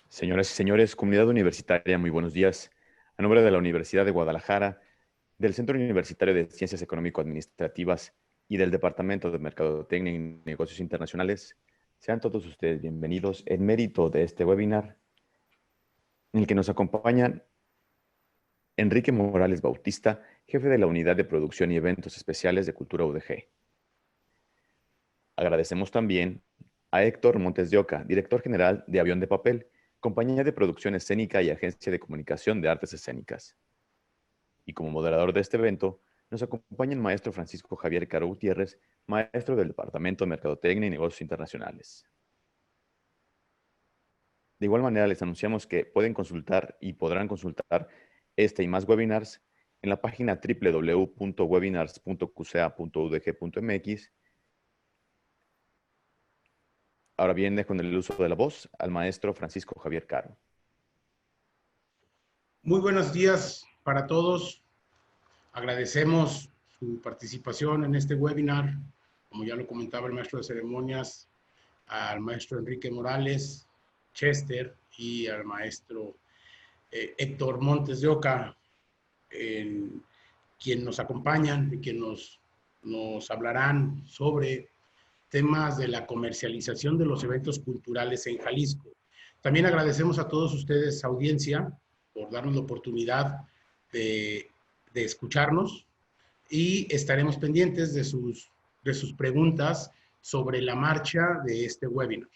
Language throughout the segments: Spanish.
Señoras y señores, comunidad universitaria, muy buenos días. A nombre de la Universidad de Guadalajara, del Centro Universitario de Ciencias Económico-Administrativas y del Departamento de Mercadotecnia y Negocios Internacionales, sean todos ustedes bienvenidos en mérito de este webinar en el que nos acompañan Enrique Morales Bautista, jefe de la Unidad de Producción y Eventos Especiales de Cultura UDG. Agradecemos también a Héctor Montes de Oca, director general de Avión de Papel, compañía de producción escénica y agencia de comunicación de artes escénicas. Y como moderador de este evento, nos acompaña el maestro Francisco Javier Caro Gutiérrez, maestro del Departamento de Mercadotecnia y Negocios Internacionales. De igual manera, les anunciamos que pueden consultar y podrán consultar este y más webinars en la página www.webinars.qca.udg.mx. Ahora bien, dejo en el uso de la voz al maestro Francisco Javier Caro. Muy buenos días para todos. Agradecemos su participación en este webinar. Como ya lo comentaba el maestro de ceremonias, al maestro Enrique Morales, Chester, y al maestro Héctor Montes de Oca, quien nos acompañan y quien nos hablarán sobre temas de la comercialización de los eventos culturales en Jalisco. También agradecemos a todos ustedes, audiencia, por darnos la oportunidad de escucharnos, y estaremos pendientes de sus preguntas sobre la marcha de este webinar.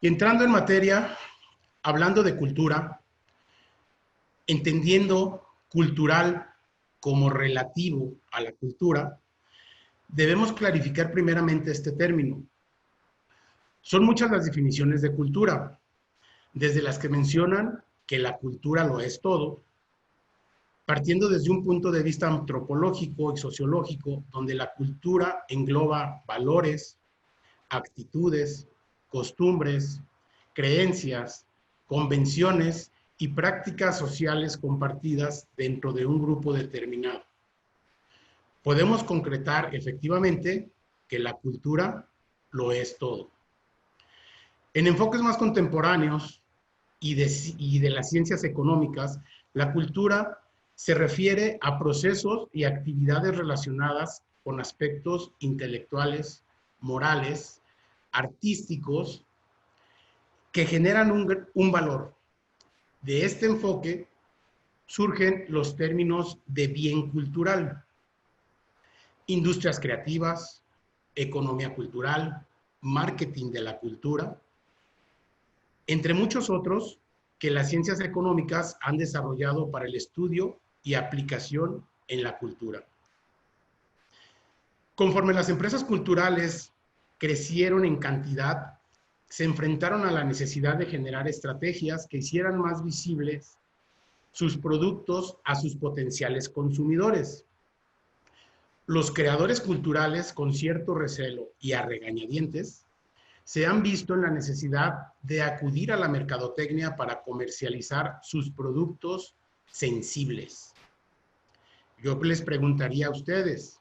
Y entrando en materia, hablando de cultura, entendiendo cultural como relativo a la cultura, debemos clarificar primeramente este término. Son muchas las definiciones de cultura, desde las que mencionan que la cultura lo es todo, partiendo desde un punto de vista antropológico y sociológico, donde la cultura engloba valores, actitudes, costumbres, creencias, convenciones y prácticas sociales compartidas dentro de un grupo determinado. Podemos concretar efectivamente que la cultura lo es todo. En enfoques más contemporáneos y de las ciencias económicas, la cultura se refiere a procesos y actividades relacionadas con aspectos intelectuales, morales, artísticos, que generan un valor. De este enfoque surgen los términos de bien cultural, industrias creativas, economía cultural, marketing de la cultura, entre muchos otros que las ciencias económicas han desarrollado para el estudio y aplicación en la cultura. Conforme las empresas culturales crecieron en cantidad, se enfrentaron a la necesidad de generar estrategias que hicieran más visibles sus productos a sus potenciales consumidores. Los creadores culturales, con cierto recelo y a regañadientes, se han visto en la necesidad de acudir a la mercadotecnia para comercializar sus productos sensibles. Yo les preguntaría a ustedes,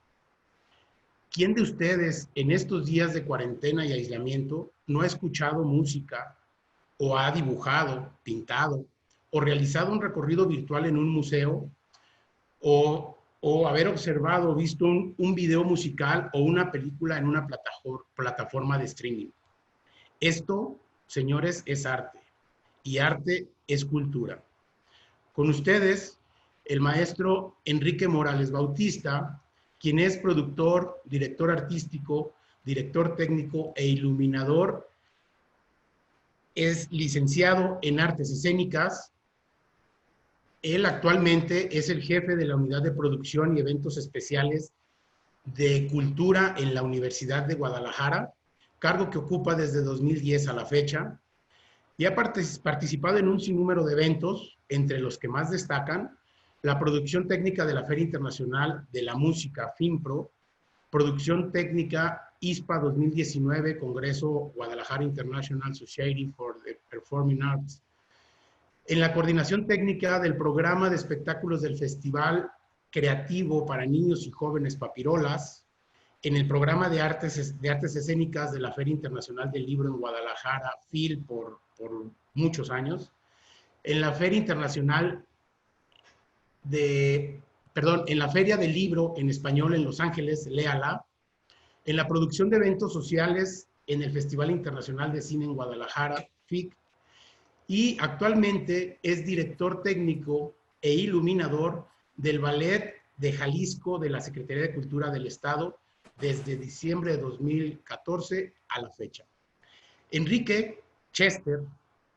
¿quién de ustedes en estos días de cuarentena y aislamiento no ha escuchado música o ha dibujado, pintado o realizado un recorrido virtual en un museo o haber observado o visto un video musical o una película en una plataforma de streaming? Esto, señores, es arte, y arte es cultura. Con ustedes, el maestro Enrique Morales Bautista, quien es productor, director artístico, director técnico e iluminador, es licenciado en artes escénicas. Él actualmente es el jefe de la Unidad de Producción y Eventos Especiales de Cultura en la Universidad de Guadalajara, cargo que ocupa desde 2010 a la fecha, y ha participado en un sinnúmero de eventos, entre los que más destacan la producción técnica de la Feria Internacional de la Música, FIMPRO, producción técnica ISPA 2019, Congreso Guadalajara International Society for the Performing Arts, en la coordinación técnica del programa de espectáculos del Festival Creativo para Niños y Jóvenes Papirolas, en el programa de artes escénicas de la Feria Internacional del Libro en Guadalajara, FIL, por muchos años, en la Feria Internacional en la Feria del Libro en Español en Los Ángeles, Léala, en la producción de eventos sociales en el Festival Internacional de Cine en Guadalajara, FIC, y actualmente es director técnico e iluminador del Ballet de Jalisco de la Secretaría de Cultura del Estado desde diciembre de 2014 a la fecha. Enrique Chester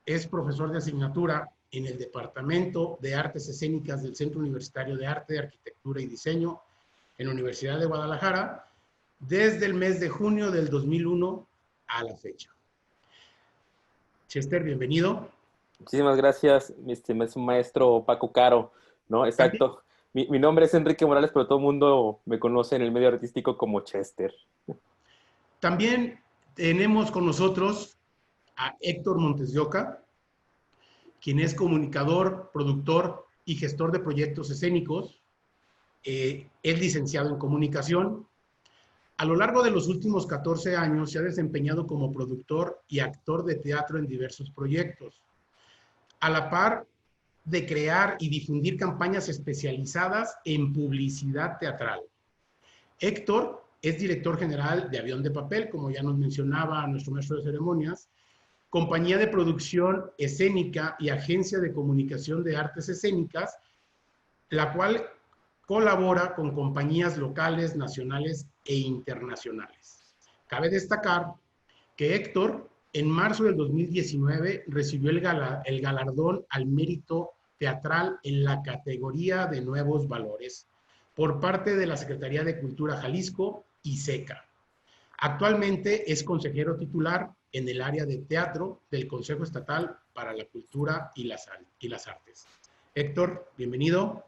es profesor de asignatura en el Departamento de Artes Escénicas del Centro Universitario de Arte, Arquitectura y Diseño en la Universidad de Guadalajara desde el mes de junio del 2001 a la fecha. Chester, bienvenido. Muchísimas gracias, mi estimado maestro Paco Caro, ¿no? Exacto. Mi nombre es Enrique Morales, pero todo el mundo me conoce en el medio artístico como Chester. También tenemos con nosotros a Héctor Montes de Oca, quien es comunicador, productor y gestor de proyectos escénicos. Es licenciado en comunicación. A lo largo de los últimos 14 años se ha desempeñado como productor y actor de teatro en diversos proyectos, a la par de crear y difundir campañas especializadas en publicidad teatral. Héctor es director general de Avión de Papel, como ya nos mencionaba nuestro maestro de ceremonias, compañía de producción escénica y agencia de comunicación de artes escénicas, la cual colabora con compañías locales, nacionales e internacionales. Cabe destacar que Héctor, en marzo del 2019, recibió el galardón al mérito teatral en la categoría de Nuevos Valores por parte de la Secretaría de Cultura Jalisco y SECA. Actualmente es consejero titular en el área de teatro del Consejo Estatal para la Cultura y las Artes. Héctor, bienvenido.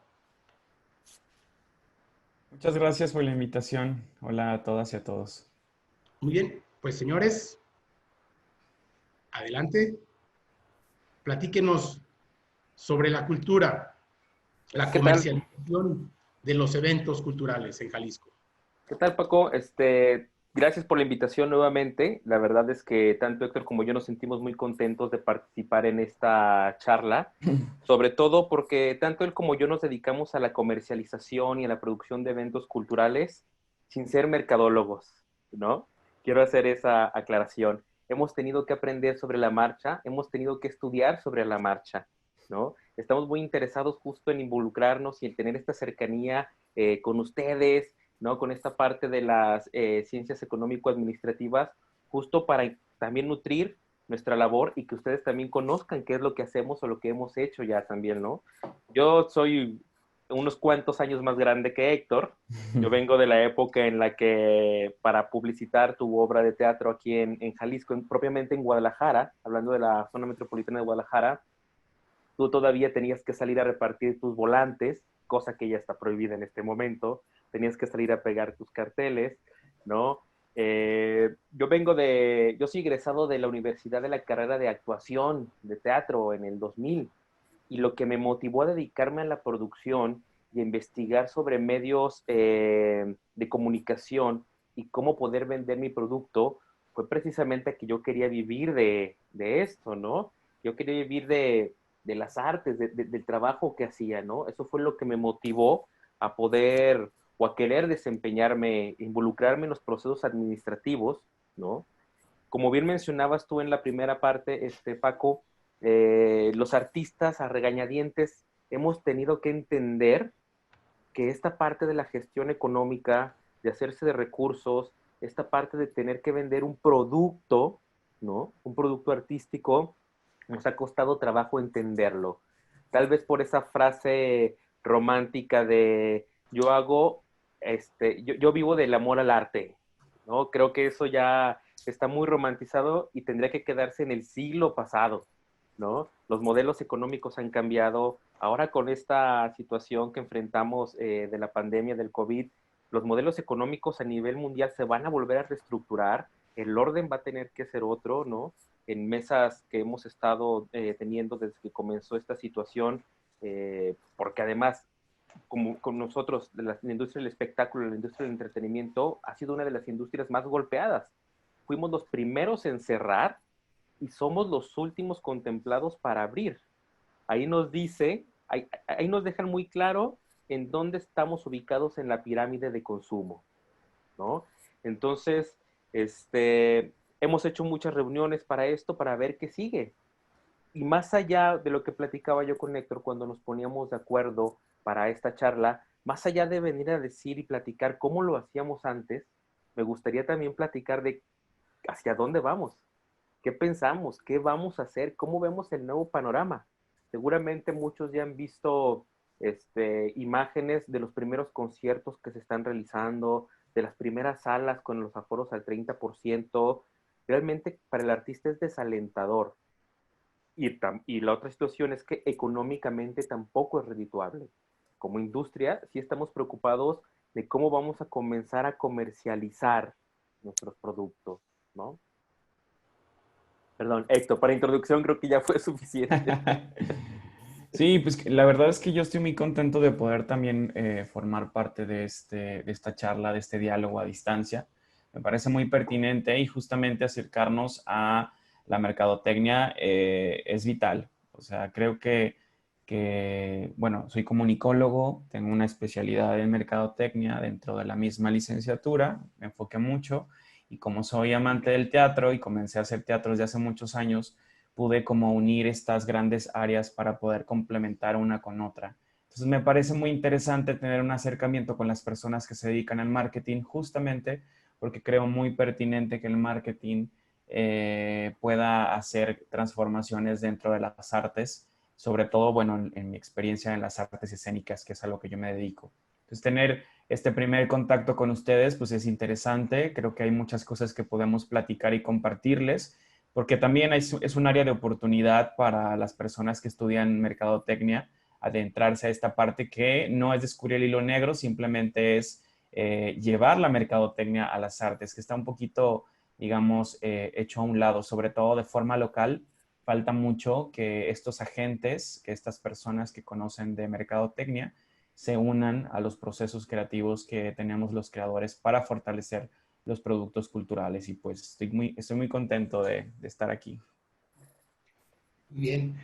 Muchas gracias por la invitación. Hola a todas y a todos. Muy bien, pues señores, adelante. Platíquenos sobre la cultura, la comercialización de los eventos culturales en Jalisco. ¿Qué tal, Paco? Gracias por la invitación nuevamente. La verdad es que tanto Héctor como yo nos sentimos muy contentos de participar en esta charla, sobre todo porque tanto él como yo nos dedicamos a la comercialización y a la producción de eventos culturales sin ser mercadólogos, ¿no? Quiero hacer esa aclaración. Hemos tenido que aprender sobre la marcha, hemos tenido que estudiar sobre la marcha, ¿no? Estamos muy interesados justo en involucrarnos y en tener esta cercanía con ustedes, ¿no? Con esta parte de las ciencias económico-administrativas, justo para también nutrir nuestra labor y que ustedes también conozcan qué es lo que hacemos o lo que hemos hecho ya también, ¿no? Yo soy unos cuantos años más grande que Héctor. Yo vengo de la época en la que para publicitar tu obra de teatro aquí en Jalisco, propiamente en Guadalajara, hablando de la zona metropolitana de Guadalajara, tú todavía tenías que salir a repartir tus volantes, cosa que ya está prohibida en este momento. Tenías que salir a pegar tus carteles, ¿no? Yo soy egresado de la Universidad de la carrera de actuación de teatro en el 2000, y lo que me motivó a dedicarme a la producción y a investigar sobre medios de comunicación y cómo poder vender mi producto fue precisamente que yo quería vivir de esto, ¿no? Yo quería vivir de las artes, del trabajo que hacía, ¿no? Eso fue lo que me motivó a poder o a querer desempeñarme, involucrarme en los procesos administrativos, ¿no? Como bien mencionabas tú en la primera parte, Paco, los artistas a regañadientes hemos tenido que entender que esta parte de la gestión económica, de hacerse de recursos, esta parte de tener que vender un producto, ¿no? Un producto artístico, nos ha costado trabajo entenderlo. Tal vez por esa frase romántica de yo vivo del amor al arte, ¿no? Creo que eso ya está muy romantizado y tendría que quedarse en el siglo pasado, ¿no? Los modelos económicos han cambiado. Ahora con esta situación que enfrentamos de la pandemia del COVID, los modelos económicos a nivel mundial se van a volver a reestructurar, el orden va a tener que ser otro, ¿no? En mesas que hemos estado teniendo desde que comenzó esta situación, porque además como con nosotros, la industria del espectáculo, la industria del entretenimiento, ha sido una de las industrias más golpeadas. Fuimos los primeros en cerrar y somos los últimos contemplados para abrir. Ahí nos dice, ahí nos dejan muy claro en dónde estamos ubicados en la pirámide de consumo, ¿no? Entonces, hemos hecho muchas reuniones para esto, para ver qué sigue. Y más allá de lo que platicaba yo con Héctor cuando nos poníamos de acuerdo para esta charla, más allá de venir a decir y platicar cómo lo hacíamos antes, me gustaría también platicar de hacia dónde vamos, qué pensamos, qué vamos a hacer, cómo vemos el nuevo panorama. Seguramente muchos ya han visto imágenes de los primeros conciertos que se están realizando, de las primeras salas con los aforos al 30%. Realmente para el artista es desalentador. Y la otra situación es que económicamente tampoco es redituable. Como industria, sí estamos preocupados de cómo vamos a comenzar a comercializar nuestros productos, ¿no? Perdón, Héctor, para introducción creo que ya fue suficiente. Sí, pues la verdad es que yo estoy muy contento de poder también formar parte de esta charla, de este diálogo a distancia. Me parece muy pertinente y justamente acercarnos a la mercadotecnia es vital. O sea, creo bueno, soy comunicólogo, tengo una especialidad en mercadotecnia dentro de la misma licenciatura, me enfoqué mucho y como soy amante del teatro y comencé a hacer teatro desde hace muchos años, pude como unir estas grandes áreas para poder complementar una con otra. Entonces me parece muy interesante tener un acercamiento con las personas que se dedican al marketing justamente porque creo muy pertinente que el marketing pueda hacer transformaciones dentro de las artes, sobre todo, bueno, en mi experiencia en las artes escénicas, que es a lo que yo me dedico. Entonces, tener este primer contacto con ustedes, pues es interesante. Creo que hay muchas cosas que podemos platicar y compartirles porque también es un área de oportunidad para las personas que estudian mercadotecnia, adentrarse a esta parte que no es descubrir el hilo negro, simplemente es llevar la mercadotecnia a las artes, que está un poquito, digamos, hecho a un lado, sobre todo de forma local. Falta mucho que estos agentes, que estas personas que conocen de mercadotecnia, se unan a los procesos creativos que tenemos los creadores para fortalecer los productos culturales y pues estoy muy contento de estar aquí. Bien,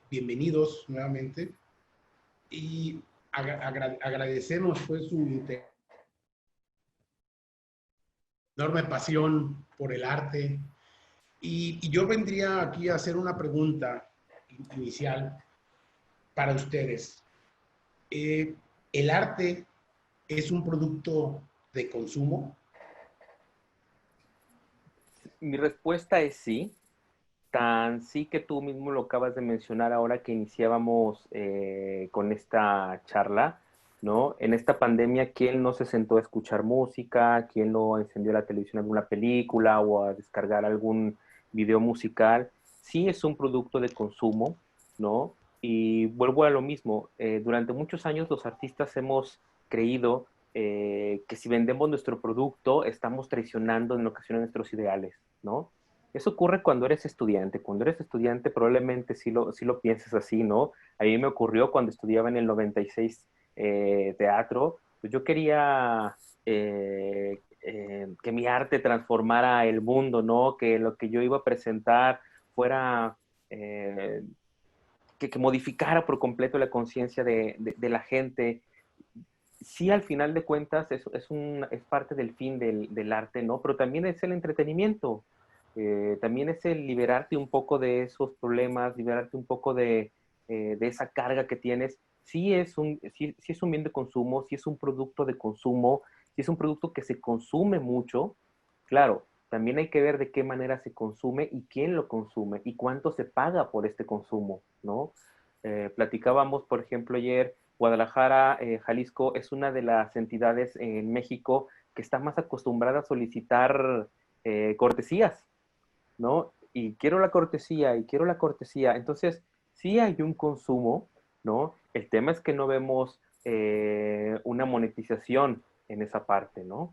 bienvenidos nuevamente y agradecemos pues su enorme pasión por el arte y yo vendría aquí a hacer una pregunta inicial para ustedes. ¿El arte es un producto de consumo? Mi respuesta es sí. Tan sí que tú mismo lo acabas de mencionar ahora que iniciábamos con esta charla, ¿no? En esta pandemia, ¿quién no se sentó a escuchar música? ¿Quién no encendió la televisión a alguna película o a descargar algún video musical? Sí es un producto de consumo, ¿no? Y vuelvo a lo mismo. Durante muchos años los artistas hemos creído que si vendemos nuestro producto estamos traicionando en ocasiones nuestros ideales, ¿no? Eso ocurre cuando eres estudiante. Cuando eres estudiante probablemente sí lo pienses así, ¿no? A mí me ocurrió cuando estudiaba en el 96 teatro. Pues yo quería que mi arte transformara el mundo, ¿no? Que lo que yo iba a presentar fuera... que modificara por completo la conciencia de la gente. Sí, al final de cuentas es parte del fin del arte, ¿no? Pero también es el entretenimiento, también es el liberarte un poco de esos problemas, liberarte un poco de esa carga que tienes. Sí es un bien de consumo, sí es un producto de consumo, sí es un producto que se consume mucho. Claro, también hay que ver de qué manera se consume y quién lo consume y cuánto se paga por este consumo, ¿no? Platicábamos, por ejemplo, ayer, Guadalajara, Jalisco, es una de las entidades en México que está más acostumbrada a solicitar cortesías, ¿no? Y quiero la cortesía, y quiero la cortesía. Entonces, sí hay un consumo, ¿no? El tema es que no vemos una monetización en esa parte, ¿no?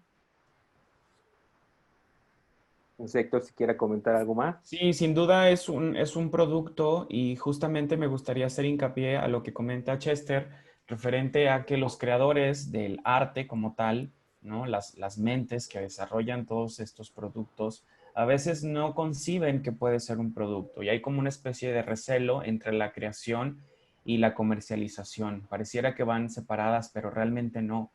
No sé, Héctor, si quiera comentar algo más. Sí, sin duda es un producto y justamente me gustaría hacer hincapié a lo que comenta Chester referente a que los creadores del arte como tal, ¿no? Las mentes que desarrollan todos estos productos, a veces no conciben que puede ser un producto y hay como una especie de recelo entre la creación y la comercialización. Pareciera que van separadas, pero realmente no.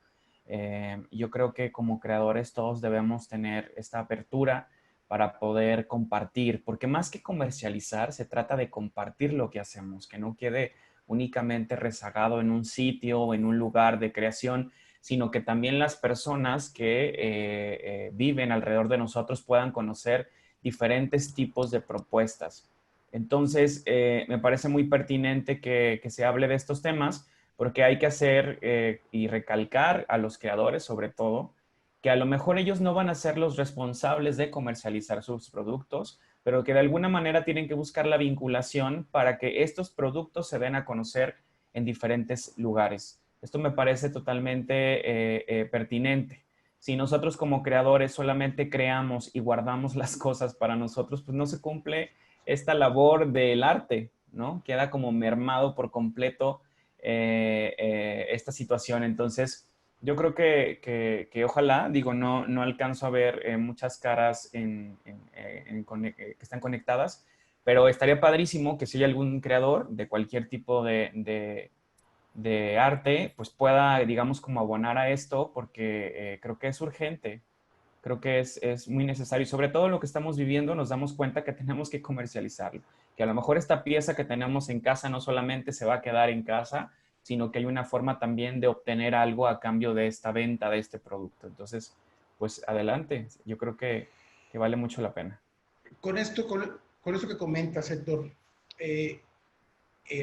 Yo creo que como creadores todos debemos tener esta apertura para poder compartir, porque más que comercializar, se trata de compartir lo que hacemos, que no quede únicamente rezagado en un sitio o en un lugar de creación, sino que también las personas que viven alrededor de nosotros puedan conocer diferentes tipos de propuestas. Entonces, me parece muy pertinente que se hable de estos temas porque hay que hacer y recalcar a los creadores, sobre todo, que a lo mejor ellos no van a ser los responsables de comercializar sus productos, pero que de alguna manera tienen que buscar la vinculación para que estos productos se den a conocer en diferentes lugares. Esto me parece totalmente pertinente. Si nosotros como creadores solamente creamos y guardamos las cosas para nosotros, pues no se cumple esta labor del arte, ¿no? Queda como mermado por completo esta situación. Entonces, yo creo que ojalá, digo, no alcanzo a ver muchas caras que están conectadas, pero estaría padrísimo que si hay algún creador de cualquier tipo de arte, pues pueda, digamos, como abonar a esto, porque creo que es urgente, creo que es muy necesario y sobre todo lo que estamos viviendo nos damos cuenta que tenemos que comercializarlo, que a lo mejor esta pieza que tenemos en casa no solamente se va a quedar en casa, sino que hay una forma también de obtener algo a cambio de esta venta de este producto. Entonces, pues adelante, yo creo que vale mucho la pena. Con esto, con esto que comentas, Héctor, eh,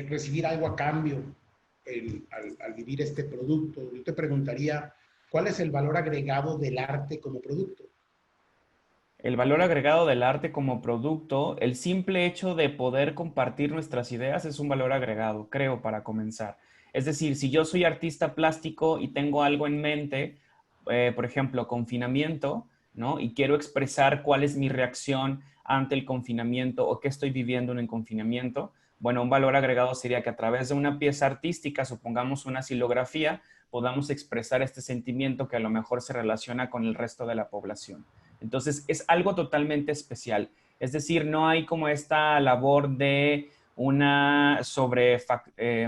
recibir algo a cambio al vivir este producto, yo te preguntaría, ¿cuál es el valor agregado del arte como producto? El valor agregado del arte como producto, el simple hecho de poder compartir nuestras ideas es un valor agregado, creo, para comenzar. Es decir, si yo soy artista plástico y tengo algo en mente, por ejemplo, confinamiento, ¿no? Y quiero expresar cuál es mi reacción ante el confinamiento o qué estoy viviendo en el confinamiento, bueno, un valor agregado sería que a través de una pieza artística, supongamos una silografía, podamos expresar este sentimiento que a lo mejor se relaciona con el resto de la población. Entonces, es algo totalmente especial. Es decir, no hay como esta labor de una sobre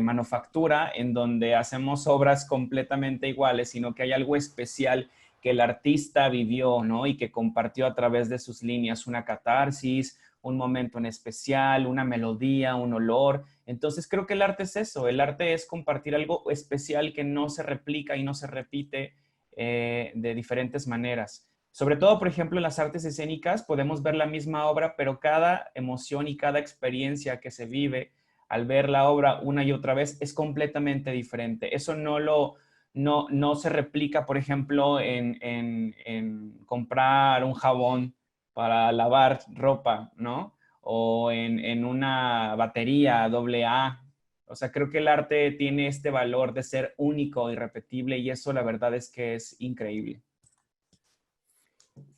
manufactura en donde hacemos obras completamente iguales, sino que hay algo especial que el artista vivió, ¿no? Y que compartió a través de sus líneas una catarsis, un momento en especial, una melodía, un olor. Entonces creo que el arte es eso, el arte es compartir algo especial que no se replica y no se repite de diferentes maneras. Sobre todo, por ejemplo, en las artes escénicas podemos ver la misma obra, pero cada emoción y cada experiencia que se vive al ver la obra una y otra vez es completamente diferente. Eso no se replica, por ejemplo, en comprar un jabón para lavar ropa, ¿no? O en una batería doble A. O sea, creo que el arte tiene este valor de ser único, irrepetible, y eso la verdad es que es increíble.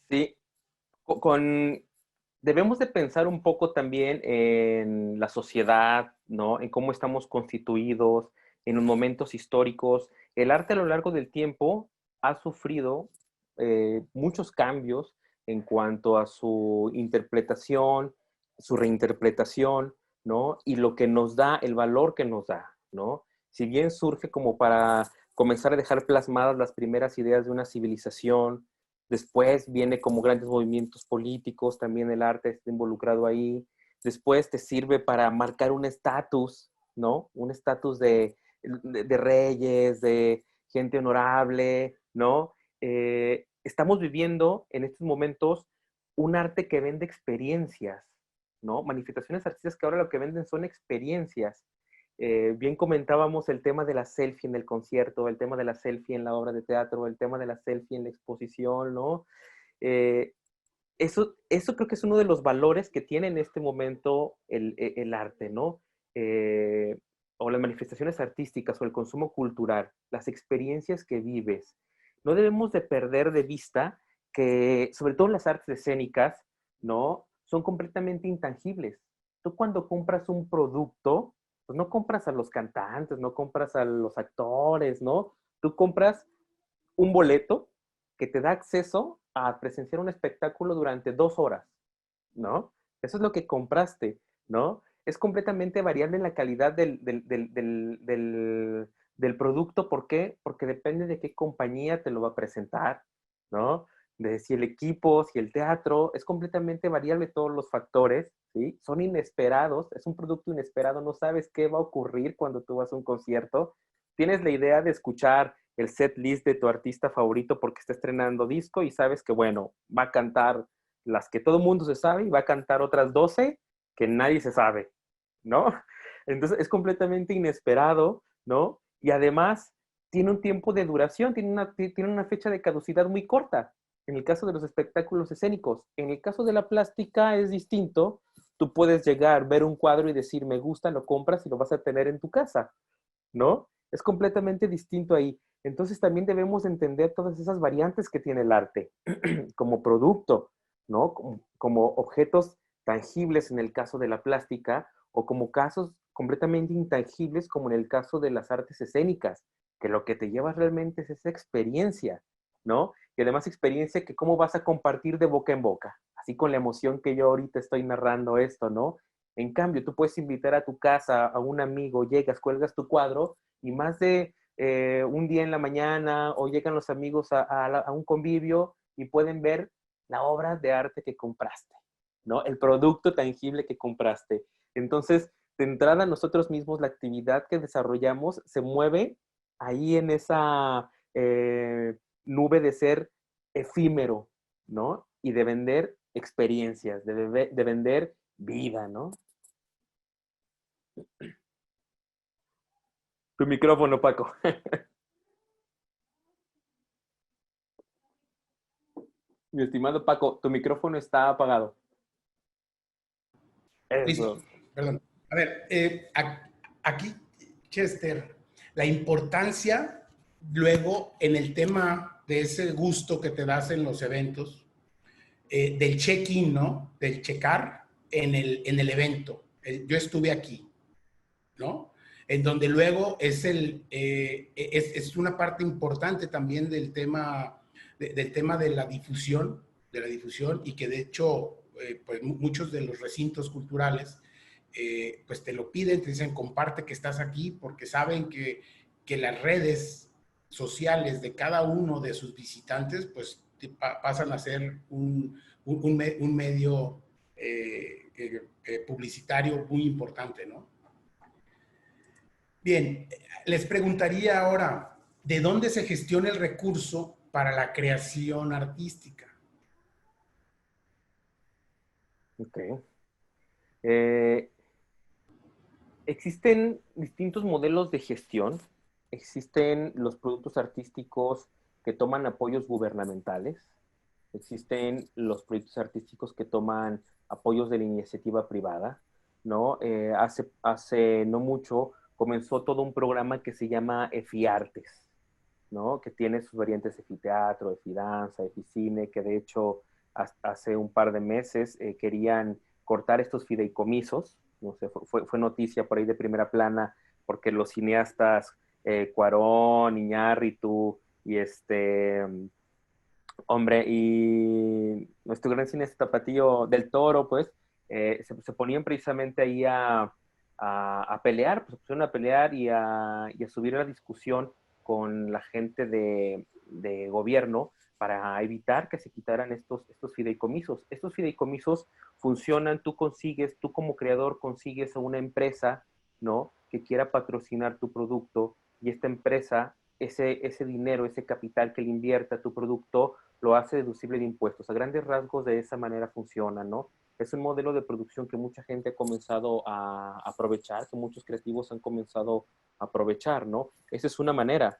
Sí, con, debemos de pensar un poco también en la sociedad, ¿no? En cómo estamos constituidos, en los momentos históricos. El arte a lo largo del tiempo ha sufrido muchos cambios en cuanto a su interpretación, su reinterpretación, ¿no? Y lo que nos da, el valor que nos da, ¿no? Si bien surge como para comenzar a dejar plasmadas las primeras ideas de una civilización, después viene como grandes movimientos políticos, también el arte está involucrado ahí. Después te sirve para marcar un estatus, ¿no? Un estatus de reyes, de gente honorable, ¿no? Estamos viviendo en estos momentos un arte que vende experiencias, ¿no? Manifestaciones artísticas que ahora lo que venden son experiencias. Bien comentábamos el tema de la selfie en el concierto, el tema de la selfie en la obra de teatro, el tema de la selfie en la exposición, ¿no? Eh, eso creo que es uno de los valores que tiene en este momento el arte, ¿no? Eh, o las manifestaciones artísticas o el consumo cultural, las experiencias que vives. No debemos de perder de vista que, sobre todo las artes escénicas, ¿no? Son completamente intangibles. Tú cuando compras un producto, pues no compras a los cantantes, no compras a los actores, ¿no? Tú compras un boleto que te da acceso a presenciar un espectáculo durante 2 horas, ¿no? Eso es lo que compraste, ¿no? Es completamente variable la calidad del producto. ¿Por qué? Porque depende de qué compañía te lo va a presentar, ¿no? De si el equipo, si el teatro, es completamente variable todos los factores, ¿sí? Son inesperados, es un producto inesperado, no sabes qué va a ocurrir cuando tú vas a un concierto. Tienes la idea de escuchar el set list de tu artista favorito porque está estrenando disco y sabes que, bueno, va a cantar las que todo el mundo se sabe y va a cantar otras 12 que nadie se sabe, ¿no? Entonces es completamente inesperado, ¿no? Y además tiene un tiempo de duración, tiene una fecha de caducidad muy corta, en el caso de los espectáculos escénicos. En el caso de la plástica es distinto. Tú puedes llegar, ver un cuadro y decir, me gusta, lo compras y lo vas a tener en tu casa, ¿no? Es completamente distinto ahí. Entonces también debemos entender todas esas variantes que tiene el arte como producto, ¿no? Como objetos tangibles en el caso de la plástica o como casos completamente intangibles como en el caso de las artes escénicas, que lo que te lleva realmente es esa experiencia, ¿no? Y además experiencia que cómo vas a compartir de boca en boca, así con la emoción que yo ahorita estoy narrando esto, ¿no? En cambio, tú puedes invitar a tu casa a un amigo, llegas, cuelgas tu cuadro y más de un día en la mañana o llegan los amigos a un convivio y pueden ver la obra de arte que compraste, ¿no? El producto tangible que compraste. Entonces, de entrada, nosotros mismos, la actividad que desarrollamos se mueve ahí en esa nube de ser efímero, ¿no? Y de vender experiencias, de vender vida, ¿no? Tu micrófono, Paco. Mi estimado Paco, tu micrófono está apagado. Listo, Eso. perdón. A ver, aquí, Chester, la importancia luego en el tema de ese gusto que te das en los eventos, del check-in, ¿no? Del checar en el evento. Yo estuve aquí, ¿no? En donde luego es una parte importante también del tema de la difusión y que de hecho, pues muchos de los recintos culturales, pues te lo piden, te dicen comparte que estás aquí porque saben que las redes sociales de cada uno de sus visitantes, pues pasan a ser un medio publicitario muy importante, ¿no? Bien, les preguntaría ahora, ¿de dónde se gestiona el recurso para la creación artística? Ok. Eh, Existen distintos modelos de gestión. Existen los productos artísticos que toman apoyos gubernamentales. Existen los proyectos artísticos que toman apoyos de la iniciativa privada, ¿no? Hace no mucho comenzó todo un programa que se llama EFIARTES, ¿no? Que tiene sus variantes EFITEATRO, EFIDANZA, EFICINE, que de hecho hace un par de meses querían cortar estos fideicomisos, no sé, fue noticia por ahí de primera plana, porque los cineastas Cuarón, Iñárritu y hombre, y nuestro gran cineasta tapatío del Toro, pues, se ponían precisamente ahí a pelear, pues se pusieron a pelear y a subir a la discusión con la gente de gobierno para evitar que se quitaran estos fideicomisos. Estos fideicomisos funcionan, tú como creador consigues a una empresa, ¿no? Que quiera patrocinar tu producto y esta empresa, ese dinero, ese capital que le invierta a tu producto, lo hace deducible de impuestos. A grandes rasgos de esa manera funciona, ¿no? Es un modelo de producción que mucha gente ha comenzado a aprovechar, que muchos creativos han comenzado a aprovechar, ¿no? Esa es una manera.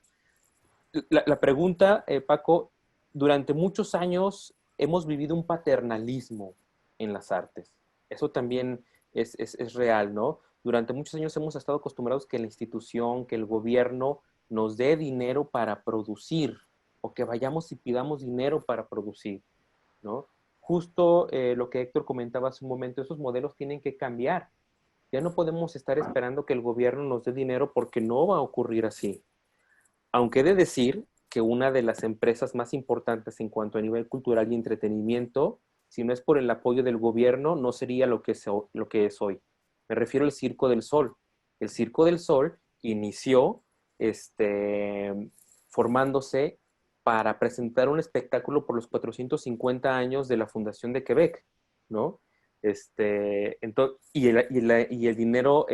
La pregunta, Paco, durante muchos años hemos vivido un paternalismo en las artes. Eso también es real, ¿no? Durante muchos años hemos estado acostumbrados que la institución, que el gobierno nos dé dinero para producir o que vayamos y pidamos dinero para producir, ¿no? Justo lo que Héctor comentaba hace un momento, esos modelos tienen que cambiar. Ya no podemos estar esperando que el gobierno nos dé dinero porque no va a ocurrir así. Aunque he de decir que una de las empresas más importantes en cuanto a nivel cultural y entretenimiento, si no es por el apoyo del gobierno, no sería lo que es hoy. Me refiero al Circo del Sol. El Circo del Sol inició formándose para presentar un espectáculo por los 450 años de la Fundación de Quebec, ¿no? Y el dinero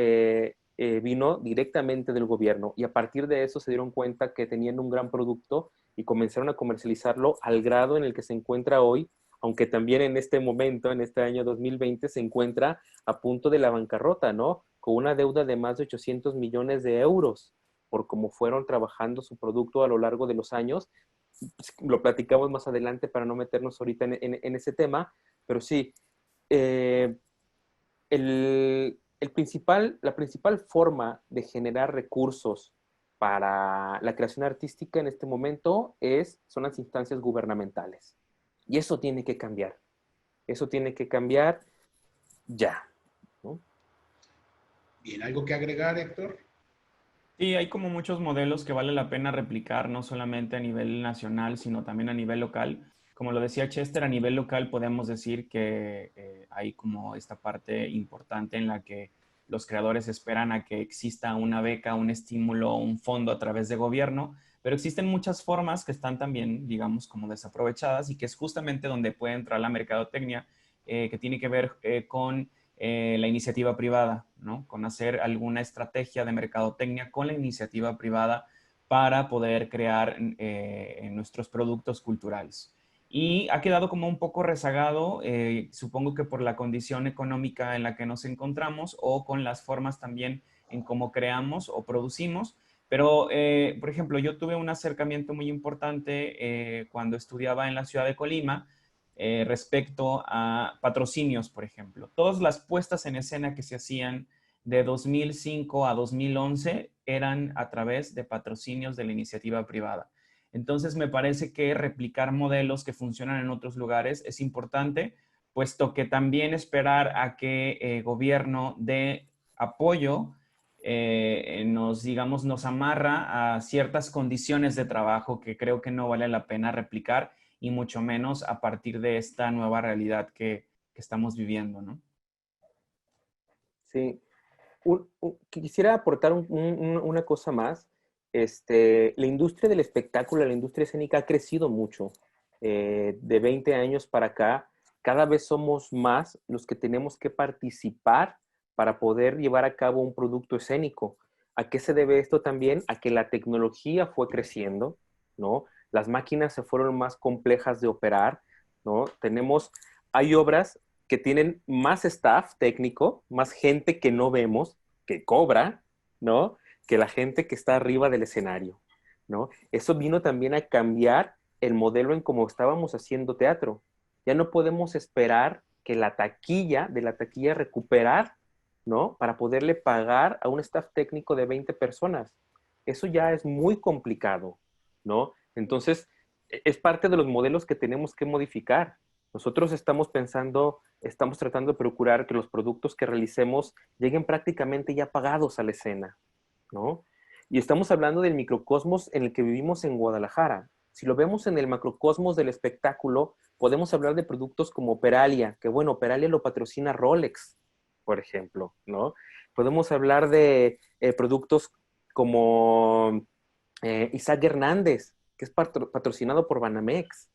vino directamente del gobierno, y a partir de eso se dieron cuenta que tenían un gran producto y comenzaron a comercializarlo al grado en el que se encuentra hoy, aunque también en este momento, en este año 2020, se encuentra a punto de la bancarrota, ¿no? Con una deuda de más de 800 millones de euros por cómo fueron trabajando su producto a lo largo de los años. Lo platicamos más adelante para no meternos ahorita en ese tema, pero sí, eh, la principal forma de generar recursos para la creación artística en este momento son las instancias gubernamentales. Y eso tiene que cambiar. Eso tiene que cambiar ya, ¿no? Bien, ¿algo que agregar, Héctor? Sí, hay como muchos modelos que vale la pena replicar, no solamente a nivel nacional, sino también a nivel local. Como lo decía Chester, a nivel local podemos decir que hay como esta parte importante en la que los creadores esperan a que exista una beca, un estímulo, un fondo a través de gobierno, pero existen muchas formas que están también, digamos, como desaprovechadas, y que es justamente donde puede entrar la mercadotecnia, que tiene que ver con la iniciativa privada, ¿no? Con hacer alguna estrategia de mercadotecnia con la iniciativa privada para poder crear nuestros productos culturales. Y ha quedado como un poco rezagado, supongo que por la condición económica en la que nos encontramos, o con las formas también en cómo creamos o producimos. Pero, por ejemplo, yo tuve un acercamiento muy importante cuando estudiaba en la ciudad de Colima, respecto a patrocinios, por ejemplo. Todas las puestas en escena que se hacían de 2005 a 2011 eran a través de patrocinios de la iniciativa privada. Entonces, me parece que replicar modelos que funcionan en otros lugares es importante, puesto que también esperar a que el gobierno dé apoyo nos amarra a ciertas condiciones de trabajo que creo que no vale la pena replicar, y mucho menos a partir de esta nueva realidad que estamos viviendo, ¿no? Sí. Quisiera aportar una cosa más. La industria del espectáculo, la industria escénica ha crecido mucho. De 20 años para acá, cada vez somos más los que tenemos que participar para poder llevar a cabo un producto escénico. ¿A qué se debe esto también? A que la tecnología fue creciendo, ¿no? Las máquinas se fueron más complejas de operar, ¿no? Hay obras que tienen más staff técnico, más gente que no vemos, que cobra, ¿no? Que la gente que está arriba del escenario, ¿no? Eso vino también a cambiar el modelo en cómo estábamos haciendo teatro. Ya no podemos esperar que de la taquilla recuperar, ¿no? Para poderle pagar a un staff técnico de 20 personas. Eso ya es muy complicado, ¿no? Entonces, es parte de los modelos que tenemos que modificar. Nosotros estamos tratando de procurar que los productos que realicemos lleguen prácticamente ya pagados a la escena, ¿no? Y estamos hablando del microcosmos en el que vivimos en Guadalajara. Si lo vemos en el macrocosmos del espectáculo, podemos hablar de productos como Operalia, que bueno, Operalia lo patrocina Rolex, por ejemplo, ¿no? Podemos hablar de productos como Isaac Hernández, que es patrocinado por Banamex,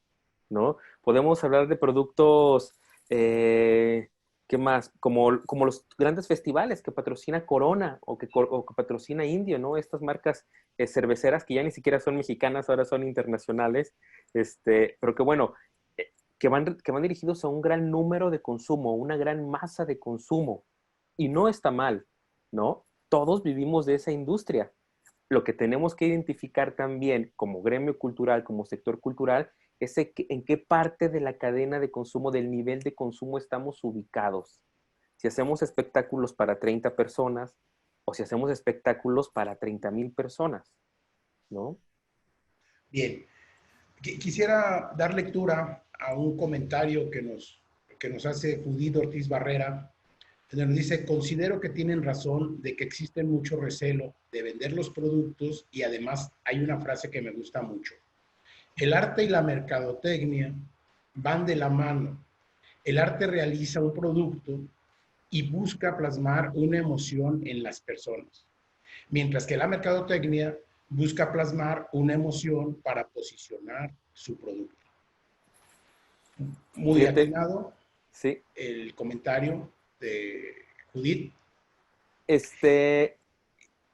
¿no? Podemos hablar de productos, ¿qué más? Como los grandes festivales que patrocina Corona o que patrocina Indio, ¿no? Estas marcas cerveceras que ya ni siquiera son mexicanas, ahora son internacionales, pero que bueno, que van dirigidos a un gran número de consumo, una gran masa de consumo. Y no está mal, ¿no? Todos vivimos de esa industria. Lo que tenemos que identificar también como gremio cultural, como sector cultural, es en qué parte de la cadena de consumo, del nivel de consumo estamos ubicados. Si hacemos espectáculos para 30 personas o si hacemos espectáculos para 30,000 personas, ¿no? Bien, quisiera dar lectura a un comentario que nos hace Judith Ortiz Barrera Nos dice, considero que tienen razón de que existen mucho recelo de vender los productos y además hay una frase que me gusta mucho. El arte y la mercadotecnia van de la mano. El arte realiza un producto y busca plasmar una emoción en las personas, mientras que la mercadotecnia busca plasmar una emoción para posicionar su producto. Muy Fíjate, atinado sí. el comentario de Judith. Este,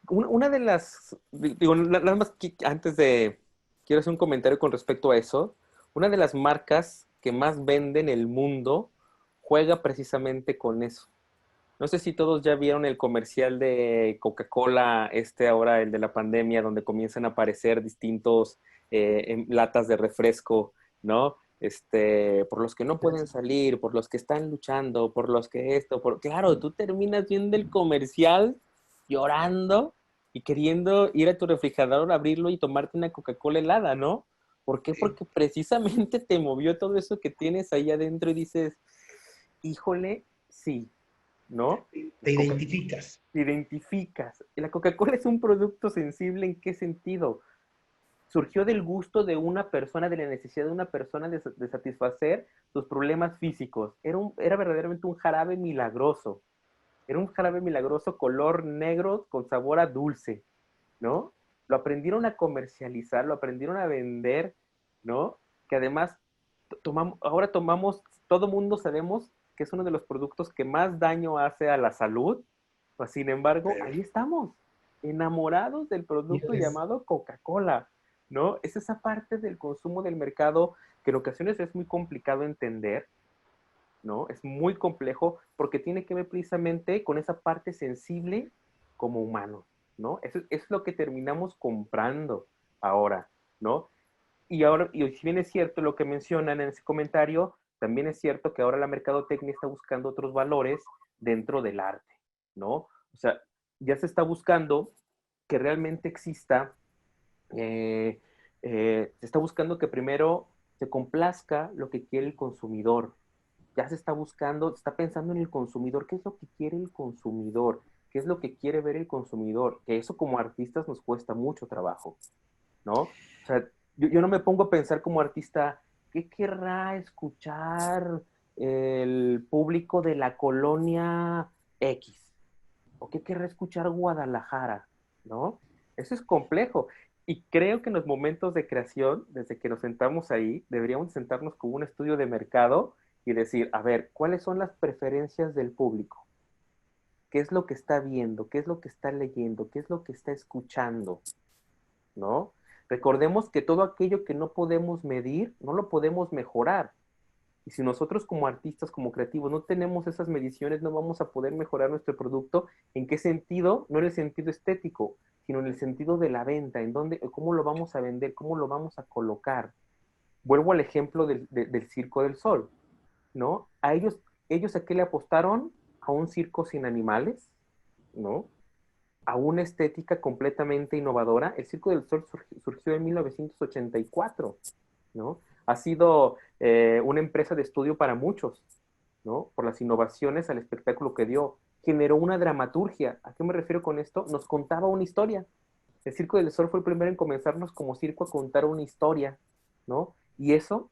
una de las, digo, nada más antes de, quiero hacer un comentario con respecto a eso. Una de las marcas que más vende en el mundo juega precisamente con eso. No sé si todos ya vieron el comercial de Coca-Cola, ahora, el de la pandemia, donde comienzan a aparecer distintos latas de refresco, ¿no? Por los que no pueden salir, por los que están luchando, por los que esto, claro, tú terminas viendo el comercial llorando y queriendo ir a tu refrigerador, abrirlo y tomarte una Coca-Cola helada, ¿no? ¿Por qué? Porque precisamente te movió todo eso que tienes ahí adentro y dices, híjole, sí, ¿no? Te identificas. Te identificas. La Coca-Cola es un producto sensible, ¿en qué sentido? Surgió del gusto de una persona, de la necesidad de una persona de satisfacer sus problemas físicos. Era verdaderamente un jarabe milagroso. Era un jarabe milagroso color negro con sabor a dulce, ¿no? Lo aprendieron a comercializar, lo aprendieron a vender, ¿no? Que además ahora tomamos, todo mundo sabemos que es uno de los productos que más daño hace a la salud, pues, sin embargo, ahí estamos, enamorados del producto llamado Coca-Cola, ¿no? Es esa parte del consumo del mercado que en ocasiones es muy complicado entender, ¿no? Es muy complejo porque tiene que ver precisamente con esa parte sensible como humano, ¿no? Eso es lo que terminamos comprando ahora, ¿no? Y ahora, y si bien es cierto lo que mencionan en ese comentario, también es cierto que ahora la mercadotecnia está buscando otros valores dentro del arte, ¿no? O sea, ya se está buscando que realmente exista, se está buscando que primero se complazca lo que quiere el consumidor. Ya se está buscando, se está pensando en el consumidor, qué es lo que quiere el consumidor, qué es lo que quiere ver el consumidor, que eso como artistas nos cuesta mucho trabajo, ¿no? O sea, yo no me pongo a pensar como artista, ¿qué querrá escuchar el público de la colonia X? ¿O qué querrá escuchar Guadalajara? ¿No? Eso es complejo. Y creo que en los momentos de creación, desde que nos sentamos ahí, deberíamos sentarnos con un estudio de mercado y decir, a ver, ¿cuáles son las preferencias del público? ¿Qué es lo que está viendo? ¿Qué es lo que está leyendo? ¿Qué es lo que está escuchando? ¿No? Recordemos que todo aquello que no podemos medir, no lo podemos mejorar. Y si nosotros como artistas, como creativos, no tenemos esas mediciones, no vamos a poder mejorar nuestro producto. ¿En qué sentido? No en el sentido estético, sino en el sentido de la venta, en dónde, cómo lo vamos a vender, cómo lo vamos a colocar. Vuelvo al ejemplo del Circo del Sol, ¿no? Ellos a qué le apostaron, a un circo sin animales, ¿no? A una estética completamente innovadora. El Circo del Sol surgió en 1984, ¿no? Ha sido una empresa de estudio para muchos, ¿no? Por las innovaciones al espectáculo que dio. Generó una dramaturgia. ¿A qué me refiero con esto? Nos contaba una historia. El Circo del Sol fue el primero en comenzarnos como circo a contar una historia, ¿no? Y esos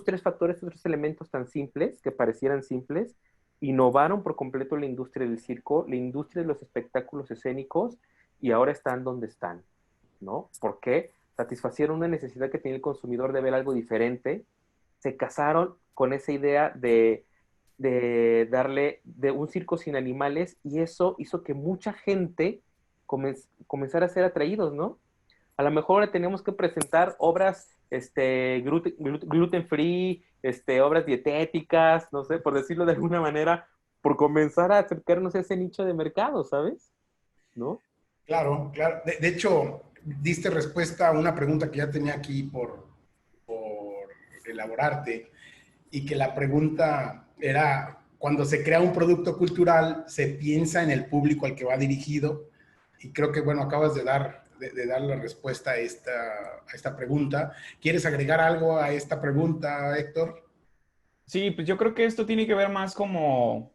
tres factores, esos tres elementos tan simples, que parecieran simples, innovaron por completo la industria del circo, la industria de los espectáculos escénicos, y ahora están donde están, ¿no? ¿Por qué? Satisfacieron una necesidad que tenía el consumidor de ver algo diferente, se casaron con esa idea de darle de un circo sin animales, y eso hizo que mucha gente comenzara a ser atraídos, ¿no? A lo mejor ahora tenemos que presentar obras gluten free, obras dietéticas, no sé, por decirlo de alguna manera, por comenzar a acercarnos a ese nicho de mercado, ¿sabes? ¿No? Claro, claro. De hecho, diste respuesta a una pregunta que ya tenía aquí por elaborarte, y que la pregunta era, cuando se crea un producto cultural, se piensa en el público al que va dirigido, y creo que, bueno, acabas de dar la respuesta a esta pregunta. ¿Quieres agregar algo a esta pregunta, Héctor? Sí, pues yo creo que esto tiene que ver más como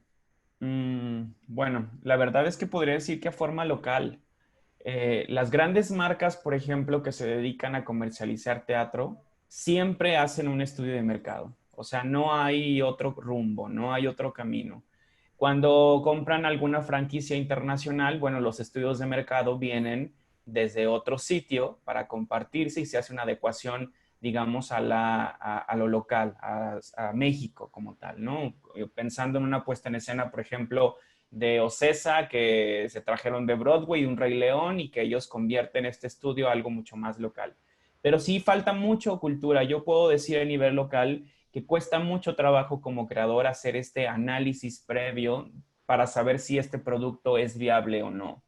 Bueno, la verdad es que podría decir que a forma local. Las grandes marcas, por ejemplo, que se dedican a comercializar teatro, siempre hacen un estudio de mercado. O sea, no hay otro rumbo, no hay otro camino. Cuando compran alguna franquicia internacional, bueno, los estudios de mercado vienen desde otro sitio para compartirse y se hace una adecuación, digamos, a lo local, a México como tal, ¿no? Pensando en una puesta en escena, por ejemplo, de Ocesa, que se trajeron de Broadway, un Rey León, y que ellos convierten este estudio a algo mucho más local. Pero sí falta mucho cultura. Yo puedo decir a nivel local que cuesta mucho trabajo como creador hacer este análisis previo para saber si este producto es viable o no.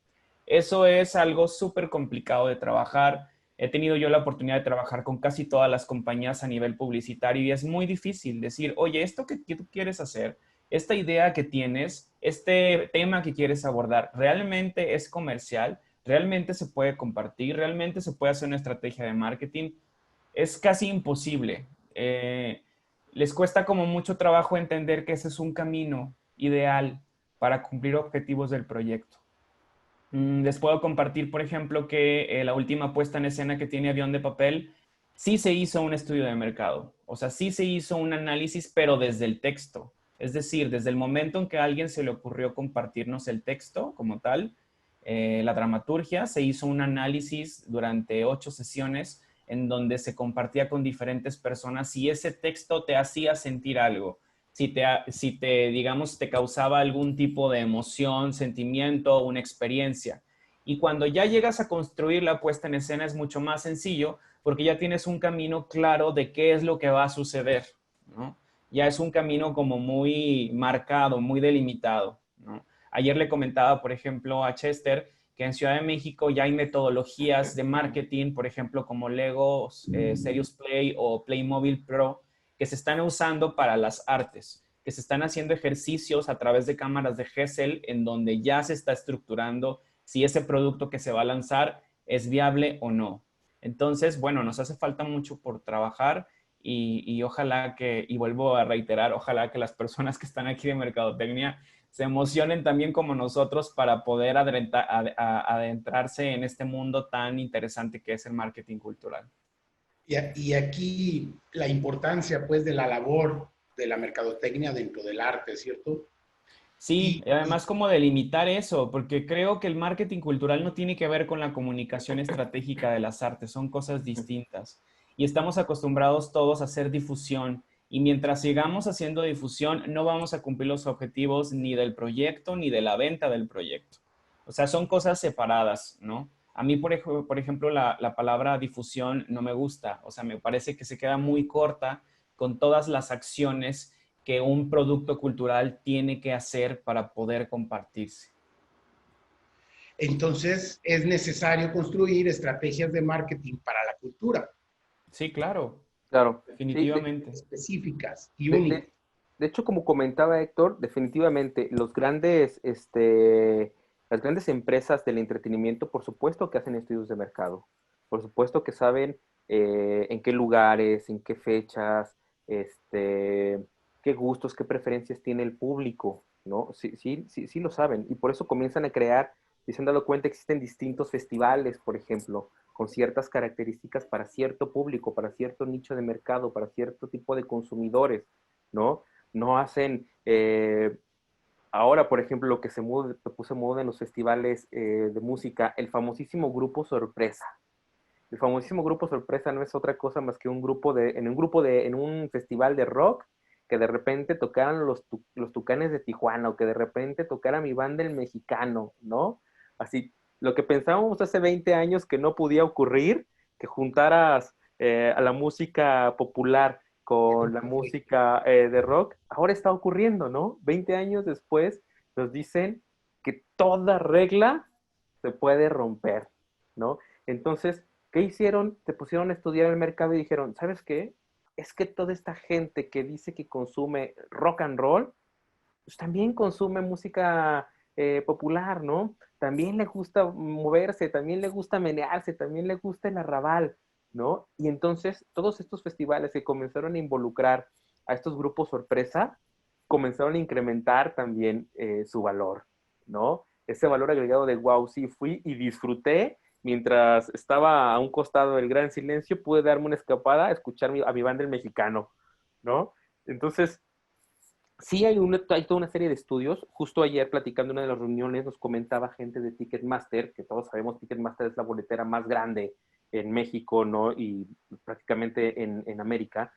Eso es algo súper complicado de trabajar. He tenido yo la oportunidad de trabajar con casi todas las compañías a nivel publicitario y es muy difícil decir, oye, esto que tú quieres hacer, esta idea que tienes, este tema que quieres abordar, ¿realmente es comercial? ¿Realmente se puede compartir? ¿Realmente se puede hacer una estrategia de marketing? Es casi imposible. Les cuesta como mucho trabajo entender que ese es un camino ideal para cumplir objetivos del proyecto. Les puedo compartir, por ejemplo, que la última puesta en escena que tiene Avión de Papel, sí se hizo un estudio de mercado. O sea, sí se hizo un análisis, pero desde el texto. Es decir, desde el momento en que a alguien se le ocurrió compartirnos el texto como tal, la dramaturgia, se hizo un análisis durante 8 sesiones en donde se compartía con diferentes personas si ese texto te hacía sentir algo, si te, digamos, te causaba algún tipo de emoción, sentimiento, una experiencia. Y cuando ya llegas a construir la puesta en escena es mucho más sencillo porque ya tienes un camino claro de qué es lo que va a suceder, ¿no? Ya es un camino como muy marcado, muy delimitado, ¿no? Ayer le comentaba, por ejemplo, a Chester que en Ciudad de México ya hay metodologías de marketing, por ejemplo, como Lego, Serious Play o Playmobil Pro, que se están usando para las artes, que se están haciendo ejercicios a través de cámaras de Gesell en donde ya se está estructurando si ese producto que se va a lanzar es viable o no. Entonces, bueno, nos hace falta mucho por trabajar y ojalá que, y vuelvo a reiterar, ojalá que las personas que están aquí de Mercadotecnia se emocionen también como nosotros para poder adentrarse en este mundo tan interesante que es el marketing cultural. Y aquí la importancia, pues, de la labor de la mercadotecnia dentro del arte, ¿cierto? Sí, Y, además como delimitar eso, porque creo que el marketing cultural no tiene que ver con la comunicación estratégica de las artes, son cosas distintas. Y estamos acostumbrados todos a hacer difusión, y mientras sigamos haciendo difusión, no vamos a cumplir los objetivos ni del proyecto ni de la venta del proyecto. O sea, son cosas separadas, ¿no? A mí, por ejemplo, la palabra difusión no me gusta, o sea, me parece que se queda muy corta con todas las acciones que un producto cultural tiene que hacer para poder compartirse. entonces es necesario construir estrategias de marketing para la cultura, Sí, claro, Claro. Sí, definitivamente. específicas y de, únicas. de- de hecho, como comentaba Héctor, definitivamente las grandes empresas del entretenimiento, por supuesto que hacen estudios de mercado, por supuesto que saben en qué lugares, en qué fechas, qué gustos, qué preferencias tiene el público, ¿no? Sí, sí, sí, sí lo saben y por eso comienzan a crear y se han dado cuenta que existen distintos festivales, por ejemplo, con ciertas características para cierto público, para cierto nicho de mercado, para cierto tipo de consumidores, ¿no? No hacen, ahora, por ejemplo, lo que se puso en moda en los festivales de música, el famosísimo grupo sorpresa. El famosísimo grupo sorpresa no es otra cosa más que en un festival de rock, que de repente tocaran los Tucanes de Tijuana, o que de repente tocara mi banda el Mexicano, ¿no? Así, lo que pensábamos hace 20 años que no podía ocurrir, que juntaras a la música popular con la música de rock, ahora está ocurriendo, ¿no? 20 años después nos dicen que toda regla se puede romper, ¿no? Entonces, ¿qué hicieron? Se pusieron a estudiar el mercado y dijeron, ¿sabes qué? Es que toda esta gente que dice que consume rock and roll, pues también consume música popular, ¿no? También le gusta moverse, también le gusta menearse, también le gusta el arrabal, ¿no? Y entonces todos estos festivales que comenzaron a involucrar a estos grupos sorpresa, comenzaron a incrementar también su valor, ¿no? Ese valor agregado de, wow, sí, fui y disfruté, mientras estaba a un costado del gran silencio, pude darme una escapada a escuchar a mi banda el mexicano, ¿no? Entonces, sí hay toda una serie de estudios. Justo ayer, platicando en una de las reuniones, nos comentaba gente de Ticketmaster, que todos sabemos Ticketmaster es la boletera más grande en México, ¿no? Y prácticamente en América.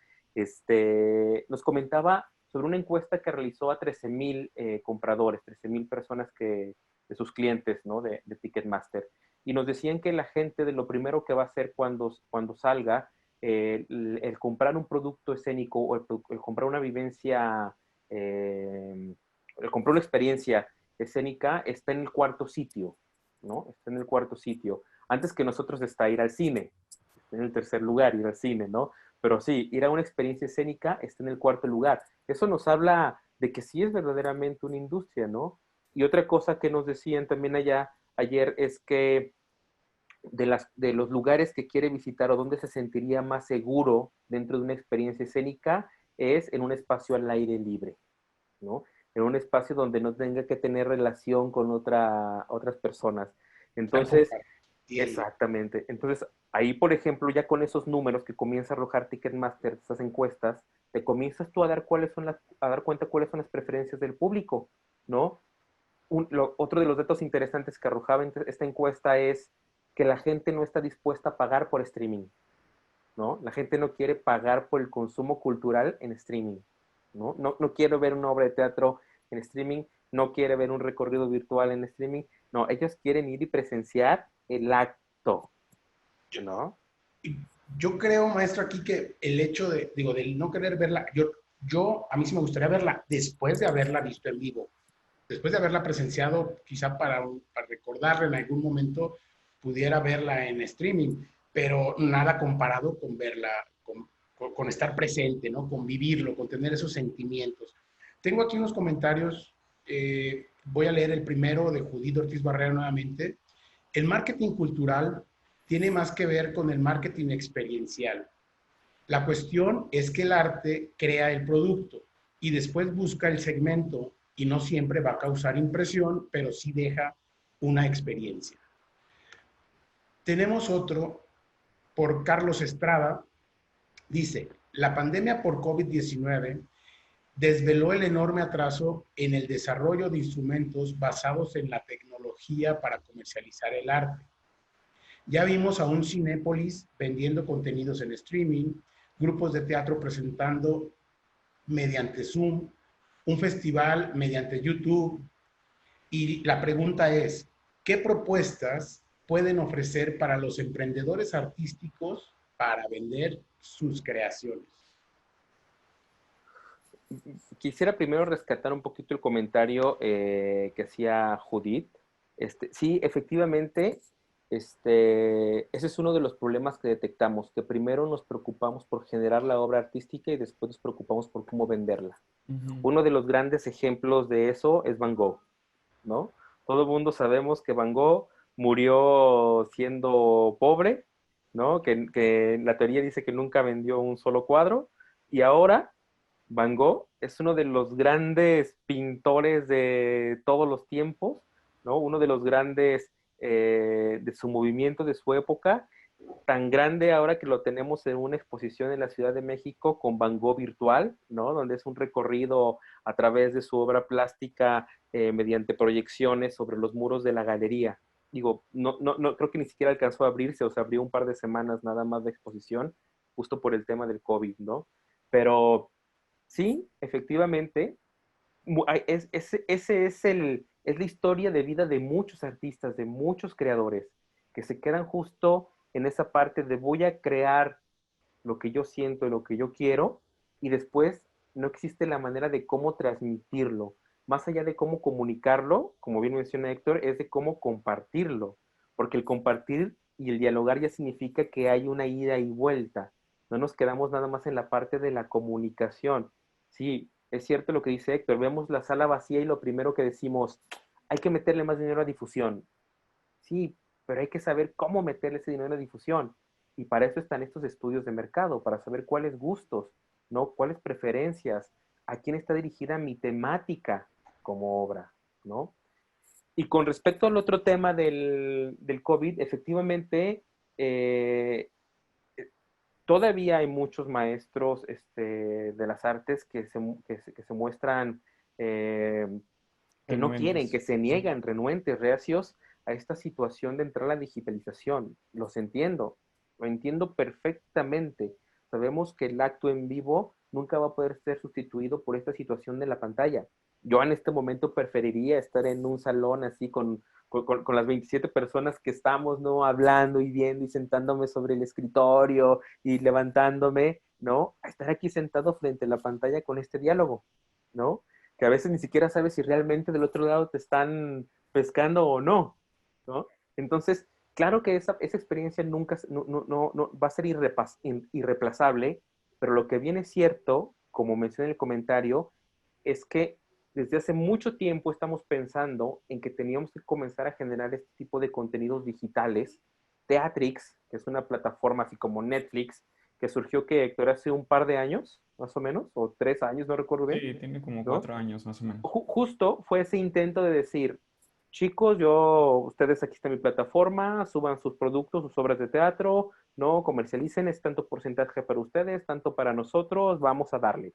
Nos comentaba sobre una encuesta que realizó a 13,000 compradores, 13,000 personas de sus clientes, ¿no? De Ticketmaster. Y nos decían que la gente de lo primero que va a hacer cuando salga, el comprar un producto escénico o el comprar una vivencia, compró una experiencia escénica, está en el cuarto sitio, ¿no? Está en el cuarto sitio. Antes que nosotros está ir al cine, está en el tercer lugar, ir al cine, ¿no? Pero sí, ir a una experiencia escénica está en el cuarto lugar. Eso nos habla de que sí es verdaderamente una industria, ¿no? Y otra cosa que nos decían también allá ayer es que de los lugares que quiere visitar o donde se sentiría más seguro dentro de una experiencia escénica es en un espacio al aire libre, ¿no? En un espacio donde no tenga que tener relación con otras personas. Entonces, exactamente. Entonces, ahí, por ejemplo, ya con esos números que comienza a arrojar Ticketmaster, estas encuestas, te comienzas tú a dar a dar cuenta cuáles son las preferencias del público, ¿no? Otro de los datos interesantes que arrojaba esta encuesta es que la gente no está dispuesta a pagar por streaming, ¿no? La gente no quiere pagar por el consumo cultural en streaming, ¿no? No quiero ver una obra de teatro en streaming, no quiere ver un recorrido virtual en streaming, no, ellos quieren ir y presenciar el acto, ¿no? Yo creo, maestro, aquí que el hecho de, digo, del no querer verla, a mí sí me gustaría verla después de haberla visto en vivo, después de haberla presenciado, quizá para recordarla en algún momento, pudiera verla en streaming, pero nada comparado con verla, con estar presente, ¿no? Con vivirlo, con tener esos sentimientos. Tengo aquí unos comentarios, voy a leer el primero de Judith Ortiz Barrera nuevamente. El marketing cultural tiene más que ver con el marketing experiencial. La cuestión es que el arte crea el producto y después busca el segmento y no siempre va a causar impresión, pero sí deja una experiencia. Tenemos otro por Carlos Estrada. Dice, la pandemia por COVID-19 desveló el enorme atraso en el desarrollo de instrumentos basados en la tecnología para comercializar el arte. Ya vimos a un Cinépolis vendiendo contenidos en streaming, grupos de teatro presentando mediante Zoom, un festival mediante YouTube. Y la pregunta es, ¿qué propuestas pueden ofrecer para los emprendedores artísticos para vender sus creaciones? Quisiera primero rescatar un poquito el comentario que hacía Judith. Sí, efectivamente, ese es uno de los problemas que detectamos, que primero nos preocupamos por generar la obra artística y después nos preocupamos por cómo venderla. Uno de los grandes ejemplos de eso es Van Gogh, ¿no? Todo el mundo sabemos que Van Gogh murió siendo pobre, ¿no? Que la teoría dice que nunca vendió un solo cuadro y ahora Van Gogh es uno de los grandes pintores de todos los tiempos, ¿no? Uno de los grandes de su movimiento, de su época, tan grande ahora que lo tenemos en una exposición en la Ciudad de México con Van Gogh virtual, ¿no? Donde es un recorrido a través de su obra plástica mediante proyecciones sobre los muros de la galería. Digo, no creo que ni siquiera alcanzó a abrirse, o sea, abrió un par de semanas nada más de exposición, justo por el tema del COVID, ¿no? Pero sí, efectivamente, ese es la historia de vida de muchos artistas, de muchos creadores, que se quedan justo en esa parte de voy a crear lo que yo siento, lo que yo quiero, y después no existe la manera de cómo transmitirlo. Más allá de cómo comunicarlo, como bien menciona Héctor, es de cómo compartirlo, porque el compartir y el dialogar ya significa que hay una ida y vuelta. No nos quedamos nada más en la parte de la comunicación. Sí, es cierto lo que dice Héctor, vemos la sala vacía y lo primero que decimos, hay que meterle más dinero a difusión. Sí, pero hay que saber cómo meterle ese dinero a difusión. Y para eso están estos estudios de mercado, para saber cuáles gustos, ¿no? Cuáles preferencias, ¿A quién está dirigida mi temática como obra? ¿No? Y con respecto al otro tema del COVID, efectivamente, todavía hay muchos maestros de las artes que se muestran, que no quieren, que Renuentes. se niegan, renuentes, reacios a esta situación de entrar a la digitalización. Los entiendo, lo entiendo perfectamente. Sabemos que el acto en vivo nunca va a poder ser sustituido por esta situación de la pantalla. Yo en este momento preferiría estar en un salón así con las 27 personas que estamos, ¿no? Hablando y viendo y sentándome sobre el escritorio y levantándome, ¿no? A estar aquí sentado frente a la pantalla con este diálogo, ¿no? Que a veces ni siquiera sabes si realmente del otro lado te están pescando o no, ¿no? Entonces, claro que esa experiencia nunca no va a ser irreemplazable, pero lo que viene cierto, como mencioné en el comentario, es que desde hace mucho tiempo estamos pensando en que teníamos que comenzar a generar este tipo de contenidos digitales. Teatrix, que es una plataforma así como Netflix, que surgió que Héctor hace un par de años, más o menos, o 3 años, no recuerdo bien, Sí, tiene como ¿no? 4 años más o menos. Justo fue ese intento de decir, chicos, ustedes aquí está mi plataforma, suban sus productos, sus obras de teatro, no comercialicen, es tanto porcentaje para ustedes, tanto para nosotros, vamos a darle.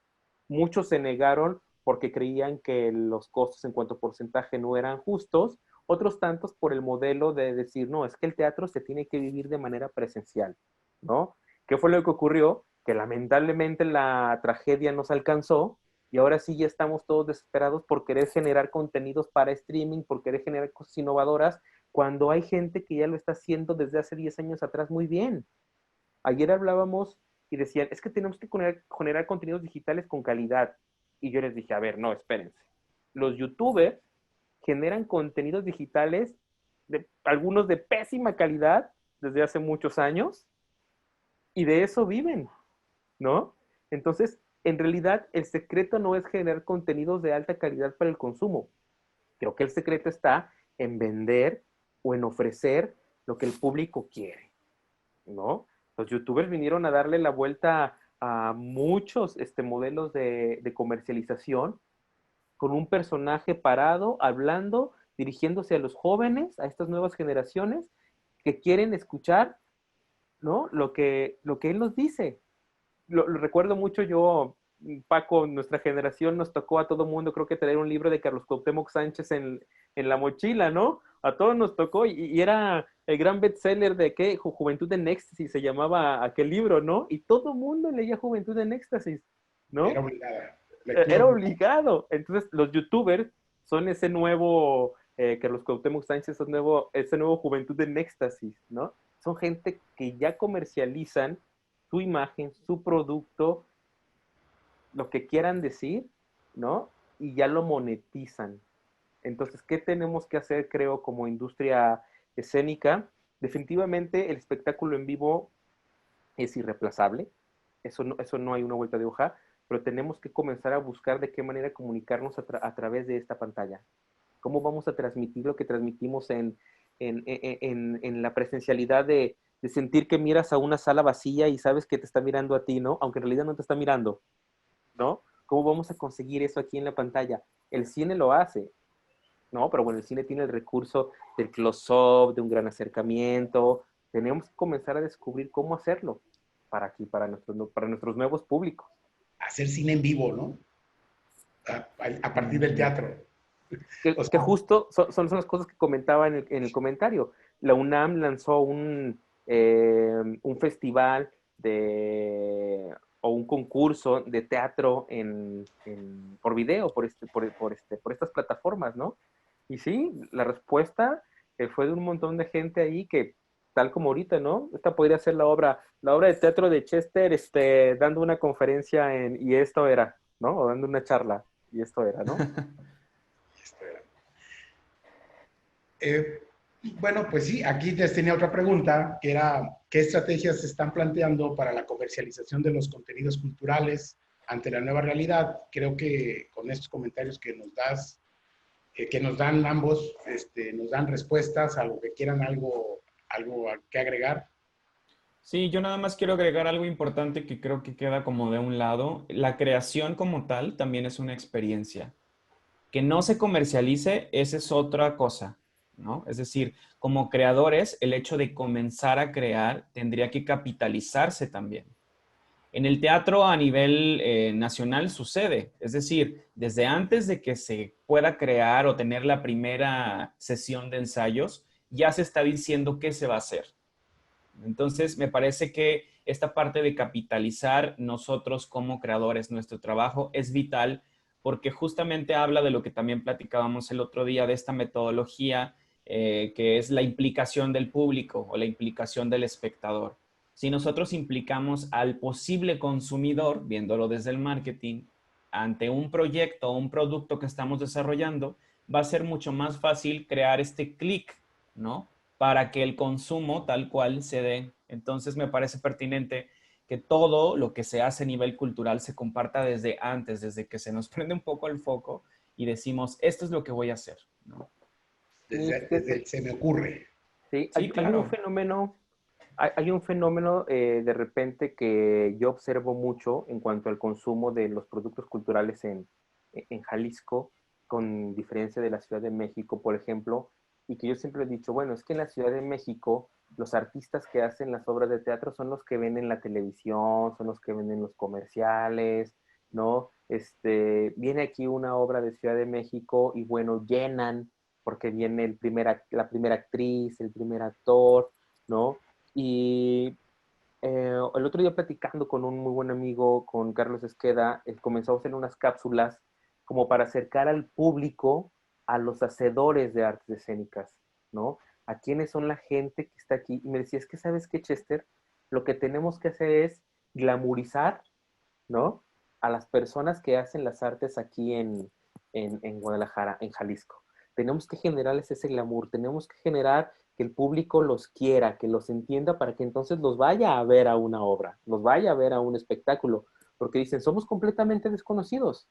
Muchos se negaron porque creían que los costos en cuanto a porcentaje no eran justos, otros tantos por el modelo de decir, no, es que el teatro se tiene que vivir de manera presencial, ¿no? ¿Qué fue lo que ocurrió? Que lamentablemente la tragedia nos alcanzó y ahora sí ya estamos todos desesperados por querer generar contenidos para streaming, por querer generar cosas innovadoras, cuando hay gente que ya lo está haciendo desde hace 10 años atrás muy bien. Ayer hablábamos y decían, es que tenemos que generar contenidos digitales con calidad. Y yo les dije, a ver, no, espérense. Los youtubers generan contenidos digitales, algunos de pésima calidad, desde hace muchos años, y de eso viven, ¿no? Entonces, en realidad, el secreto no es generar contenidos de alta calidad para el consumo. Creo que el secreto está en vender o en ofrecer lo que el público quiere, ¿no? Los youtubers vinieron a darle la vuelta a muchos modelos de comercialización con un personaje parado, hablando, dirigiéndose a los jóvenes, a estas nuevas generaciones que quieren escuchar, ¿no? Lo que él nos dice. Lo recuerdo mucho yo, Paco, nuestra generación nos tocó a todo mundo, creo que traer un libro de Carlos Cuauhtémoc Sánchez en la mochila, ¿no? A todos nos tocó y era el gran bestseller de ¿qué? Juventud en Éxtasis, se llamaba aquel libro, ¿no? Y todo mundo leía Juventud en Éxtasis, Era ¿no? obligada. Lectura Era obligada. obligado. Entonces, los youtubers son ese nuevo, Carlos Cuauhtémoc Sánchez, ese nuevo Juventud en Éxtasis, ¿no? Son gente que ya comercializan su imagen, su producto, lo que quieran decir, ¿no? Y ya lo monetizan. Entonces, ¿qué tenemos que hacer, creo, como industria escénica? Definitivamente el espectáculo en vivo es irreemplazable, eso no hay una vuelta de hoja, pero tenemos que comenzar a buscar de qué manera comunicarnos a través de esta pantalla. ¿Cómo vamos a transmitir lo que transmitimos en la presencialidad de sentir que miras a una sala vacía y sabes que te está mirando a ti, ¿no? Aunque en realidad no te está mirando, ¿no? ¿Cómo vamos a conseguir eso aquí en la pantalla? El cine lo hace, ¿no? Pero bueno, el cine tiene el recurso del close-up, de un gran acercamiento. Tenemos que comenzar a descubrir cómo hacerlo para aquí, para nuestros nuevos públicos. Hacer cine en vivo, ¿no? A partir del teatro. O Que sea, justo son las cosas que comentaba en el comentario. La UNAM lanzó un festival o un concurso de teatro por video, por estas plataformas, ¿no? Y sí, la respuesta fue de un montón de gente ahí que, tal como ahorita, ¿no? Esta podría ser la obra de teatro de Chester, dando una conferencia y esto era, ¿no? O dando una charla, y esto era, ¿no? espera. Eh, bueno, pues sí, aquí les tenía otra pregunta, que era, ¿qué estrategias se están planteando para la comercialización de los contenidos culturales ante la nueva realidad? Creo que con estos comentarios que nos das, que nos dan ambos, nos dan respuestas a lo que quieran algo que agregar. Sí, yo nada más quiero agregar algo importante que creo que queda como de un lado. La creación como tal también es una experiencia. Que no se comercialice, esa es otra cosa, ¿no? Es decir, como creadores, el hecho de comenzar a crear tendría que capitalizarse también. En el teatro a nivel nacional sucede, es decir, desde antes de que se pueda crear o tener la primera sesión de ensayos, ya se está diciendo qué se va a hacer. Entonces, me parece que esta parte de capitalizar nosotros como creadores nuestro trabajo es vital porque justamente habla de lo que también platicábamos el otro día, de esta metodología que es la implicación del público o la implicación del espectador. Si nosotros implicamos al posible consumidor, viéndolo desde el marketing, ante un proyecto o un producto que estamos desarrollando, va a ser mucho más fácil crear este clic, ¿no? Para que el consumo tal cual se dé. Entonces me parece pertinente que todo lo que se hace a nivel cultural se comparta desde antes, desde que se nos prende un poco el foco y decimos, esto es lo que voy a hacer, ¿no? Desde se me ocurre. Sí, Sí, hay un claro. fenómeno, hay un fenómeno de repente que yo observo mucho en cuanto al consumo de los productos culturales en Jalisco, con diferencia de la Ciudad de México, por ejemplo, y que yo siempre he dicho, bueno, es que en la Ciudad de México los artistas que hacen las obras de teatro son los que ven en la televisión, son los que ven en los comerciales, ¿no? Viene aquí una obra de Ciudad de México y bueno, llenan porque viene la primera actriz, el primer actor, ¿no? Y el otro día platicando con un muy buen amigo, con Carlos Esqueda, él comenzó a hacer unas cápsulas como para acercar al público a los hacedores de artes escénicas, ¿no? A quiénes son la gente que está aquí. Y me decía, es que sabes qué, Chester, lo que tenemos que hacer es glamorizar, ¿no? A las personas que hacen las artes aquí en Guadalajara, en Jalisco. Tenemos que generarles ese glamour, tenemos que generar que el público los quiera, que los entienda para que entonces los vaya a ver a una obra, los vaya a ver a un espectáculo, porque dicen, somos completamente desconocidos,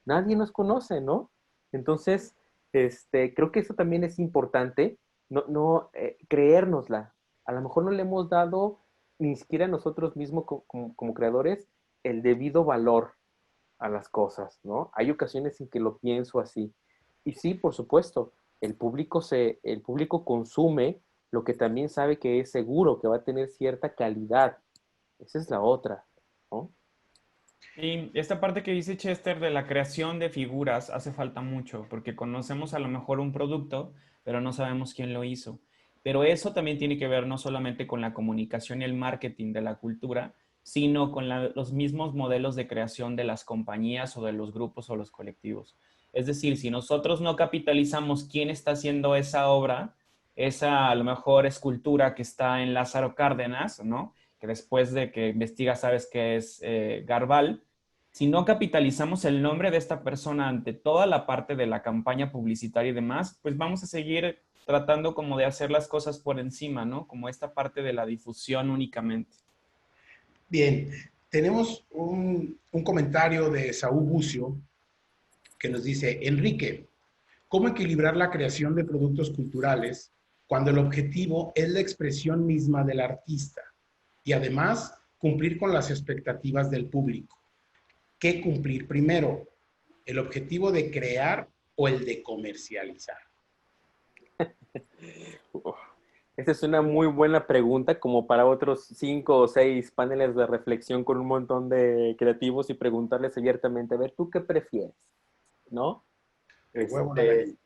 nadie nos conoce, ¿no? Entonces, creo que eso también es importante, creérnosla. A lo mejor no le hemos dado ni siquiera nosotros mismos como creadores el debido valor a las cosas, ¿no? Hay ocasiones en que lo pienso así. Y sí, por supuesto, el público consume lo que también sabe que es seguro, que va a tener cierta calidad. Esa es la otra, ¿no? Y esta parte que dice Chester de la creación de figuras hace falta mucho, porque conocemos a lo mejor un producto, pero no sabemos quién lo hizo. Pero eso también tiene que ver no solamente con la comunicación y el marketing de la cultura, sino con los mismos modelos de creación de las compañías o de los grupos o los colectivos. Es decir, si nosotros no capitalizamos quién está haciendo esa obra, esa a lo mejor escultura que está en Lázaro Cárdenas, ¿no? Que después de que investigas sabes que es Garbal, si no capitalizamos el nombre de esta persona ante toda la parte de la campaña publicitaria y demás, pues vamos a seguir tratando como de hacer las cosas por encima, ¿no? Como esta parte de la difusión únicamente. Bien, tenemos un comentario de Saúl Bucio que nos dice, Enrique, ¿cómo equilibrar la creación de productos culturales cuando el objetivo es la expresión misma del artista y además cumplir con las expectativas del público? ¿Qué cumplir primero? ¿El objetivo de crear o el de comercializar? Esa es una muy buena pregunta, como para otros 5 o 6 paneles de reflexión con un montón de creativos y preguntarles abiertamente, a ver, ¿tú qué prefieres? ¿No? El huevo o la gallina.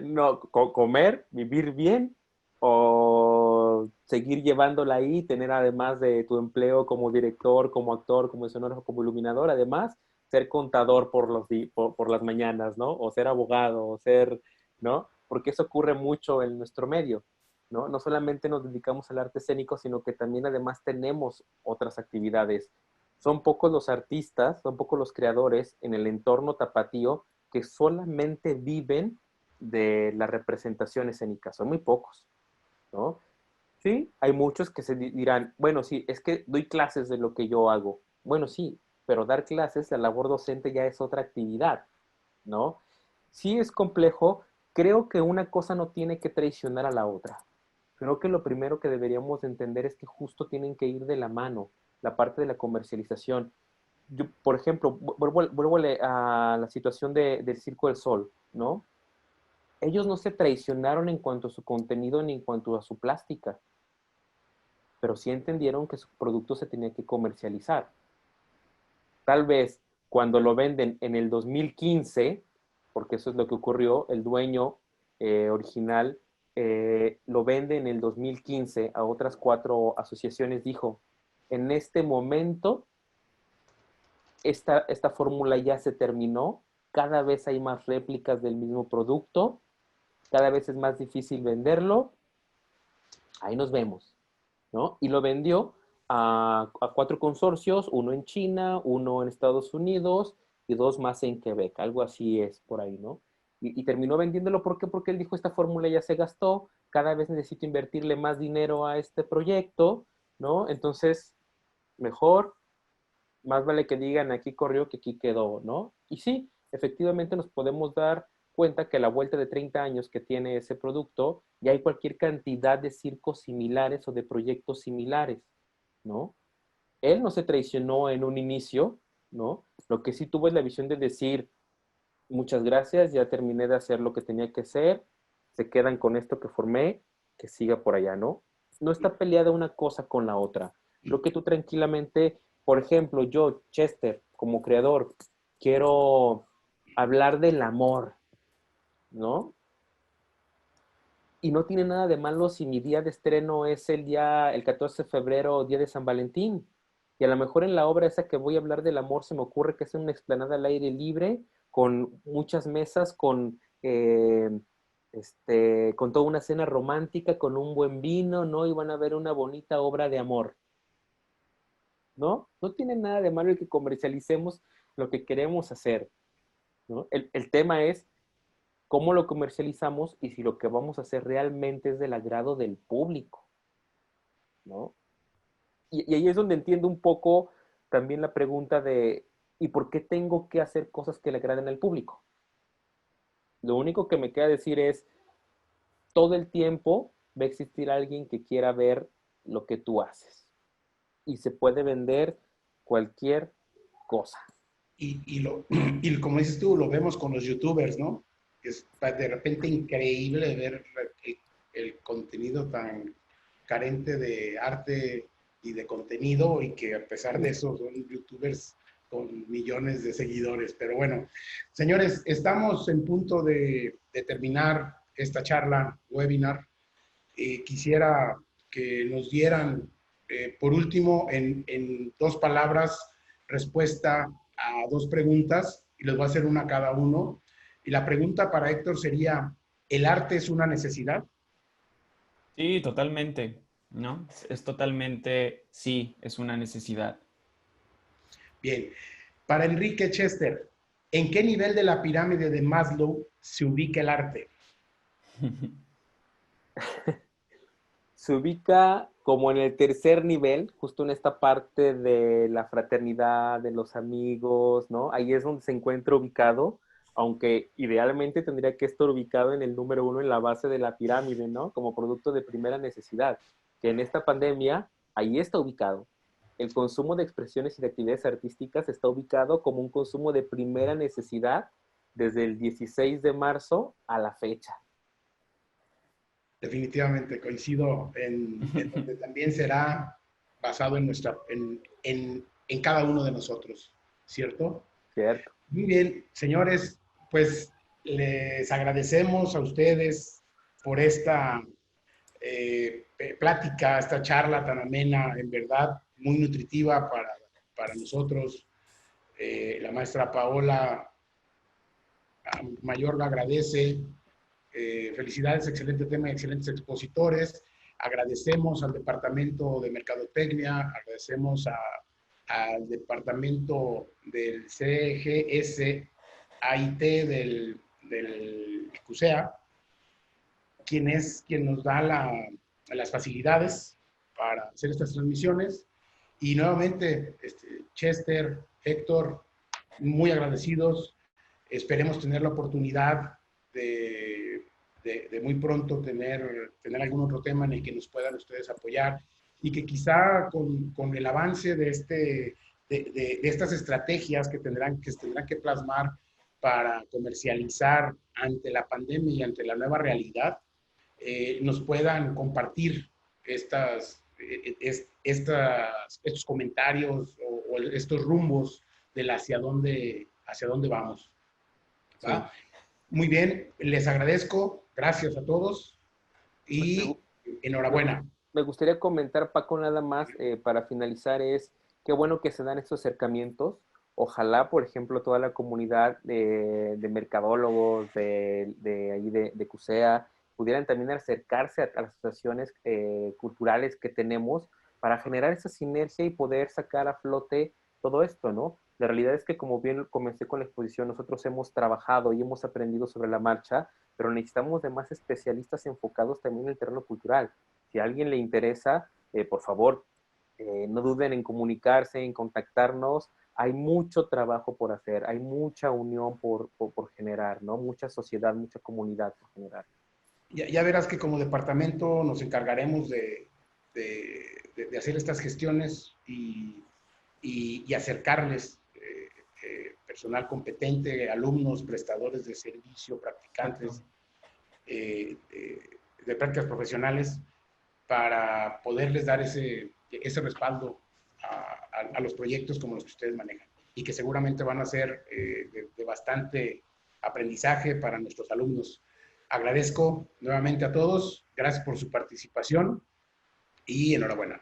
No, comer, vivir bien o seguir llevándola ahí, tener además de tu empleo como director, como actor, como escenógrafo, como iluminador, además ser contador por las mañanas, ¿no? O ser abogado, o ser, ¿no? Porque eso ocurre mucho en nuestro medio, ¿no? No solamente nos dedicamos al arte escénico, sino que también además tenemos otras actividades. Son pocos los artistas, son pocos los creadores en el entorno tapatío que solamente viven de la representación escénica. Son muy pocos, ¿no? Sí, hay muchos que se dirán, bueno, sí, es que doy clases de lo que yo hago. Bueno, sí, pero dar clases, la labor docente ya es otra actividad, ¿no? Sí es complejo, creo que una cosa no tiene que traicionar a la otra. Creo que lo primero que deberíamos entender es que justo tienen que ir de la mano la parte de la comercialización. Yo, por ejemplo, vuelvo a la situación del Circo del Sol, ¿no? Ellos no se traicionaron en cuanto a su contenido ni en cuanto a su plástica, pero sí entendieron que su producto se tenía que comercializar. Tal vez cuando lo venden en el 2015, porque eso es lo que ocurrió, el dueño original lo vende en el 2015 a otras 4 asociaciones, dijo, en este momento esta fórmula ya se terminó, cada vez hay más réplicas del mismo producto, cada vez es más difícil venderlo, ahí nos vemos, ¿no? Y lo vendió a 4 consorcios, uno en China, uno en Estados Unidos y 2 más en Quebec, algo así es por ahí, ¿no? Y terminó vendiéndolo, ¿por qué? Porque él dijo, esta fórmula ya se gastó, cada vez necesito invertirle más dinero a este proyecto, ¿no? Entonces, mejor, más vale que digan aquí corrió que aquí quedó, ¿no? Y sí, efectivamente nos podemos dar cuenta que a la vuelta de 30 años que tiene ese producto, ya hay cualquier cantidad de circos similares o de proyectos similares, ¿no? Él no se traicionó en un inicio, ¿no? Lo que sí tuvo es la visión de decir, muchas gracias, ya terminé de hacer lo que tenía que hacer, se quedan con esto que formé, que siga por allá, ¿no? No está peleada una cosa con la otra. Creo que tú tranquilamente, por ejemplo, yo, Chester, como creador, quiero hablar del amor, ¿no? Y no tiene nada de malo si mi día de estreno es el 14 de febrero, día de San Valentín. Y a lo mejor en la obra esa que voy a hablar del amor se me ocurre que es una explanada al aire libre, con muchas mesas, con toda una cena romántica, con un buen vino, ¿no? Y van a ver una bonita obra de amor, ¿no? No tiene nada de malo el que comercialicemos lo que queremos hacer, ¿no? El tema es cómo lo comercializamos y si lo que vamos a hacer realmente es del agrado del público, ¿no? Y ahí es donde entiendo un poco también la pregunta de, ¿y por qué tengo que hacer cosas que le agraden al público? Lo único que me queda decir es, todo el tiempo va a existir alguien que quiera ver lo que tú haces. Y se puede vender cualquier cosa. Y como dices tú, lo vemos con los youtubers, ¿no? Es de repente increíble ver el contenido tan carente de arte y de contenido y que a pesar de eso son youtubers con millones de seguidores. Pero bueno, señores, estamos en punto de terminar esta charla, webinar. Quisiera que nos dieran, por último, en 2 palabras, respuesta a 2 preguntas, y les voy a hacer una a cada uno. Y la pregunta para Héctor sería, ¿el arte es una necesidad? Sí, totalmente, ¿no? Es totalmente, sí, es una necesidad. Bien. Para Enrique Chester, ¿en qué nivel de la pirámide de Maslow se ubica el arte? Se ubica como en el tercer nivel, justo en esta parte de la fraternidad, de los amigos, ¿no? Ahí es donde se encuentra ubicado, aunque idealmente tendría que estar ubicado en el número 1 en la base de la pirámide, ¿no? Como producto de primera necesidad, que en esta pandemia ahí está ubicado. El consumo de expresiones y de actividades artísticas está ubicado como un consumo de primera necesidad desde el 16 de marzo a la fecha. Definitivamente coincido en donde también será basado en, en cada uno de nosotros, ¿cierto? ¿Cierto? Muy bien, señores, pues les agradecemos a ustedes por esta plática, esta charla tan amena, en verdad, muy nutritiva para nosotros. La maestra Paola Mayor lo agradece. Felicidades, excelente tema y excelentes expositores. Agradecemos al Departamento de Mercadotecnia, agradecemos al Departamento del CGS AIT del CUSEA, quien nos da las facilidades para hacer estas transmisiones. Y nuevamente, Chester, Héctor, muy agradecidos. Esperemos tener la oportunidad de de muy pronto tener algún otro tema en el que nos puedan ustedes apoyar y que quizá con el avance de estas estrategias que tendrán que plasmar para comercializar ante la pandemia y ante la nueva realidad, nos puedan compartir estos comentarios o estos rumbos del hacia dónde vamos. ¿Va? Sí. Muy bien, les agradezco, gracias a todos y enhorabuena. Me gustaría comentar, Paco, nada más para finalizar, es qué bueno que se dan estos acercamientos. Ojalá, por ejemplo, toda la comunidad de mercadólogos de CUSEA pudieran también acercarse a las asociaciones culturales que tenemos para generar esa sinergia y poder sacar a flote todo esto, ¿no? La realidad es que, como bien comencé con la exposición, nosotros hemos trabajado y hemos aprendido sobre la marcha, pero necesitamos de más especialistas enfocados también en el terreno cultural. Si a alguien le interesa, por favor, no duden en comunicarse, en contactarnos. Hay mucho trabajo por hacer, hay mucha unión por generar, ¿no? Mucha sociedad, mucha comunidad por generar. Ya verás que como departamento nos encargaremos de hacer estas gestiones y acercarles personal competente, alumnos, prestadores de servicio, practicantes de prácticas profesionales, para poderles dar ese respaldo a los proyectos como los que ustedes manejan y que seguramente van a ser de bastante aprendizaje para nuestros alumnos. Agradezco nuevamente a todos, gracias por su participación y enhorabuena.